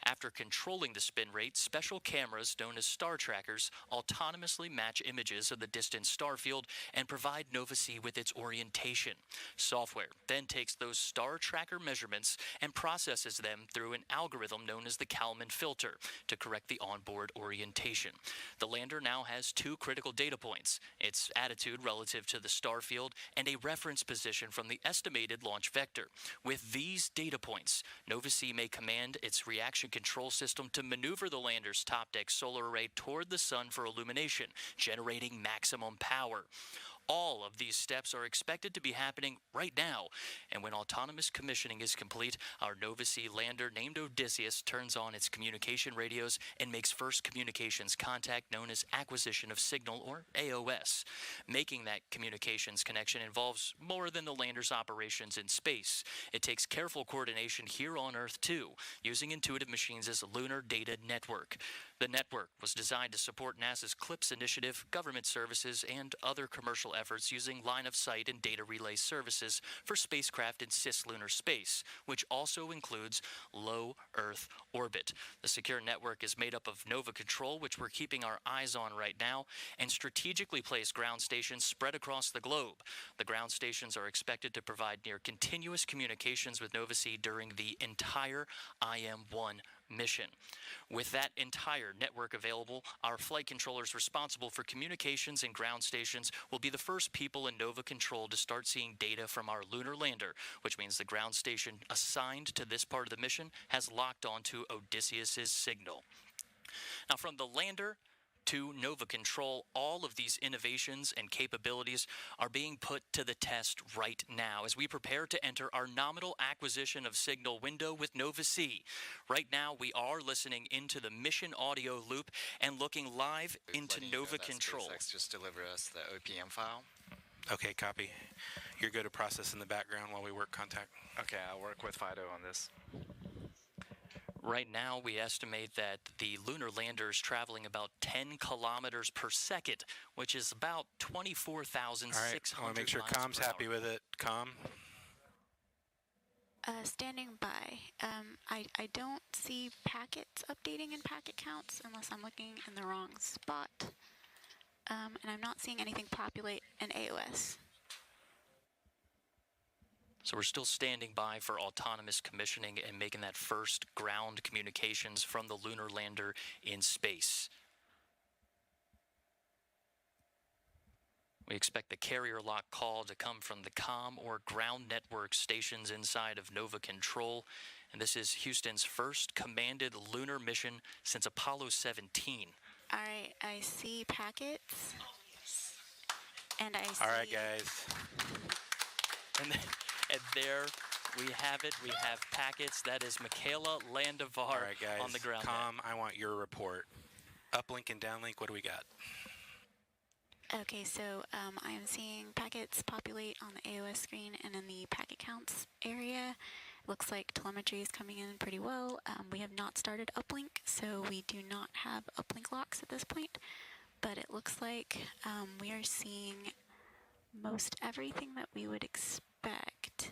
After controlling the spin rate, special cameras known as star trackers autonomously match images of the distant star field and provide Nova-C with its orientation. Software then takes those star tracker measurements and processes them through an algorithm known as the Kalman filter to correct the onboard orientation. The lander now has two critical data points: its attitude relative to the star field and a reference position from the estimated launch vector. With these data points, Nova-C may command its reaction control system to maneuver the lander's top deck solar array toward the sun for illumination, generating maximum power. All of these steps are expected to be happening right now, and when autonomous commissioning is complete, our Nova-C lander named Odysseus turns on its communication radios and makes first communications contact known as acquisition of signal, or AOS. Making that communications connection involves more than the lander's operations in space. It takes careful coordination here on Earth too, using Intuitive Machines' Lunar Data Network. The network was designed to support NASA's CLIPS initiative, government services, and other commercial efforts using line-of-sight and data relay services for spacecraft in cislunar space, which also includes low Earth orbit. The secure network is made up of Nova Control, which we're keeping our eyes on right now, and strategically placed ground stations spread across the globe. The ground stations are expected to provide near continuous communications with Nova-C during the entire IM-1 mission. With that entire network available, our flight controllers responsible for communications and ground stations will be the first people in Nova Control to start seeing data from our lunar lander, which means the ground station assigned to this part of the mission has locked onto Odysseus's signal. Now, from the lander to Nova Control, all of these innovations and capabilities are being put to the test right now as we prepare to enter our nominal acquisition of signal window with Nova-C. Right now, we are listening into the mission audio loop and looking live into Nova Control. SpaceX just deliver us the OPM file. Okay, copy. You're good to process in the background while we work contact. Okay, I'll work with Fido on this. Right now, we estimate that the lunar lander is traveling about 10 kilometers per second, which is about 24,600 All right, I want to make sure Com's happy with it. Com? Standing by. I don't see packets updating in packet counts unless I'm looking in the wrong spot. And I'm not seeing anything populate in AOS. So we're still standing by for autonomous commissioning and making that first ground communications from the lunar lander in space. We expect the carrier lock call to come from the comm or ground network stations inside of Nova Control. And this is Houston's first commanded lunar mission since Apollo 17. All right, I see packets. And I see... All right, guys. And there we have it. We have packets. That is Michaela Landivar All right, guys. on the ground. Comm, I want your report. Uplink and downlink, what do we got? Okay, so I am seeing packets populate on the AOS screen and in the packet counts area. Looks like telemetry is coming in pretty well. We have not started uplink, so we do not have uplink locks at this point. But it looks like we are seeing most everything that we would expect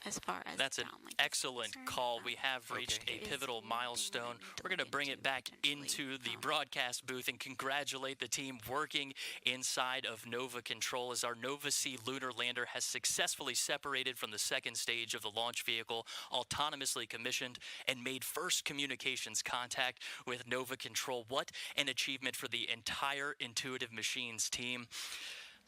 as far as That's an excellent call. We have reached a pivotal milestone. We're going to bring it back into the broadcast booth and congratulate the team working inside of Nova Control as our Nova C lunar lander has successfully separated from the second stage of the launch vehicle, autonomously commissioned, and made first communications contact with Nova Control. What an achievement for the entire Intuitive Machines team.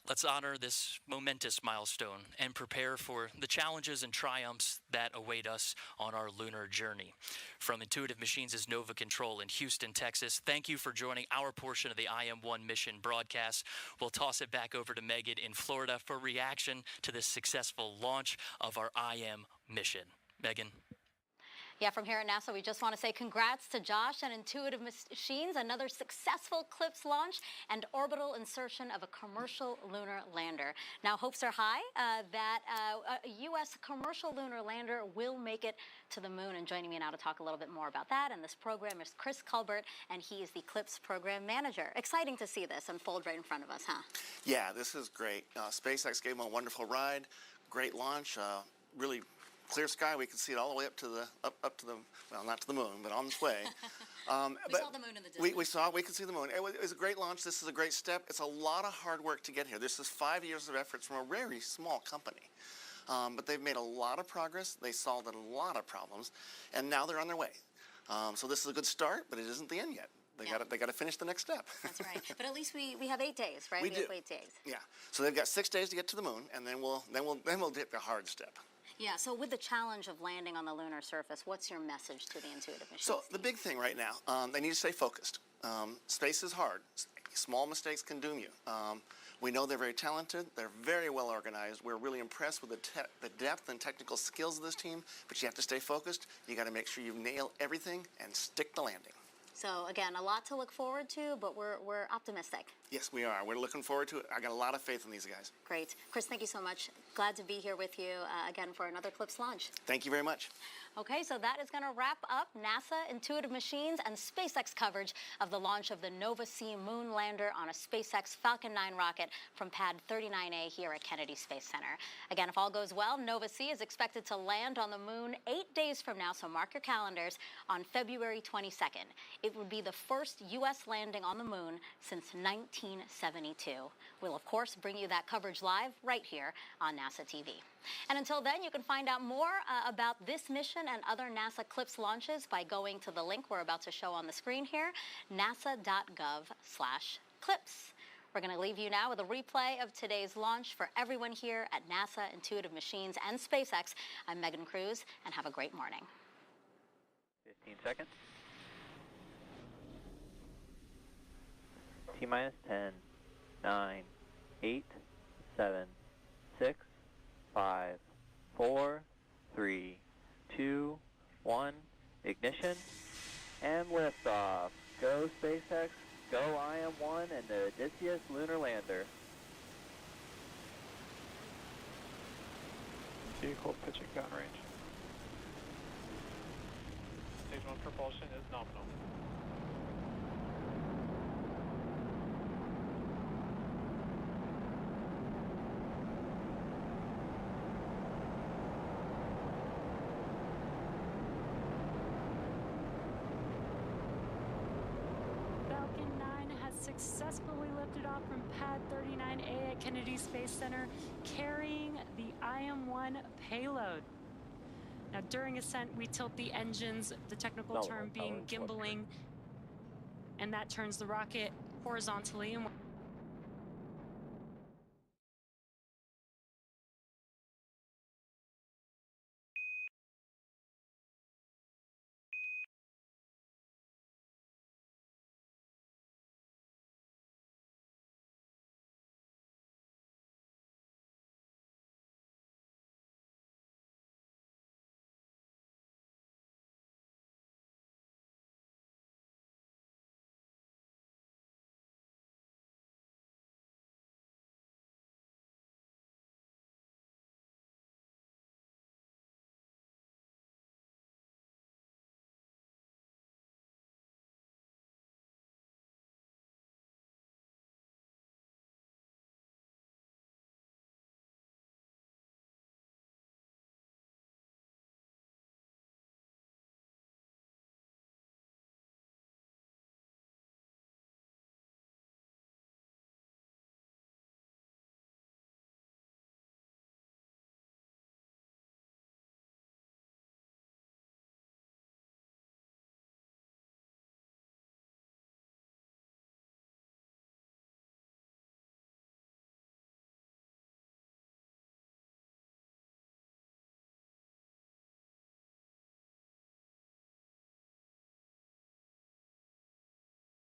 Let's honor this momentous milestone and prepare for the challenges and triumphs that await us on our lunar journey. From Intuitive Machines' Nova Control in Houston, Texas, thank you for joining our portion of the IM-1 mission broadcast. We'll toss it back over to Megan in Florida for reaction to this successful launch of our IM mission. Megan. Yeah, from here at NASA, we just want to say congrats to Josh and Intuitive Machines, another successful CLIPS launch and orbital insertion of a commercial lunar lander. Now, hopes are high that a U.S. commercial lunar lander will make it to the moon. And joining me now to talk a little bit more about that and this program is Chris Culbert, and he is the CLIPS program manager. Exciting to see this unfold right in front of us, huh? Yeah, this is great. SpaceX gave them a wonderful ride, great launch, really clear sky. We could see it all the way up to the well, not to the moon, but on its way. We saw the moon in the distance. We could see the moon. It was a great launch. This is a great step. It's a lot of hard work to get here. This is 5 years of efforts from a very small company. But they've made a lot of progress. They solved a lot of problems, and now they're on their way. So this is a good start, but it isn't the end yet. They got to finish the next step. That's right. But at least we have 8 days, right? We do. Have 8 days. Yeah. So they've got 6 days to get to the moon, and then we'll hit the hard step. Yeah, so with the challenge of landing on the lunar surface, what's your message to the Intuitive Machines So the team? big thing right now, they need to stay focused. Space is hard. Small mistakes can doom you. We know they're very talented. They're very well organized. We're really impressed with the depth and technical skills of this team, but you have to stay focused. You got to make sure you nail everything and stick the landing. So again, a lot to look forward to, but we're optimistic. Yes, we are. We're looking forward to it. I got a lot of faith in these guys. Great. Chris, thank you so much. Glad to be here with you again for another CLIPS launch. Thank you very much. Okay, so that is going to wrap up NASA, Intuitive Machines, and SpaceX coverage of the launch of the Nova C moon lander on a SpaceX Falcon 9 rocket from pad 39A here at Kennedy Space Center. Again, if all goes well, Nova C is expected to land on the moon 8 days from now, so mark your calendars, on February 22nd. It would be the first U.S. landing on the moon since 1972. We'll, of course, bring you that coverage live right here on NASA TV. And until then, you can find out more about this mission and other NASA CLIPS launches by going to the link we're about to show on the screen here, nasa.gov/CLIPS. We're going to leave you now with a replay of today's launch for everyone here at NASA, Intuitive Machines, and SpaceX. I'm Megan Cruz, and have a great morning. 15 seconds. T-minus 10, 9, 8, 7, 6, 5, 4, 3, 2, 1, ignition, and liftoff. Go SpaceX, go IM-1 and the Odysseus lunar lander. Vehicle pitching downrange. Stage 1 propulsion is nominal. Successfully lifted off from pad 39A at Kennedy Space Center, carrying the IM-1 payload. Now, during ascent, we tilt the engines, the technical term being gimbaling, and that turns the rocket horizontally. And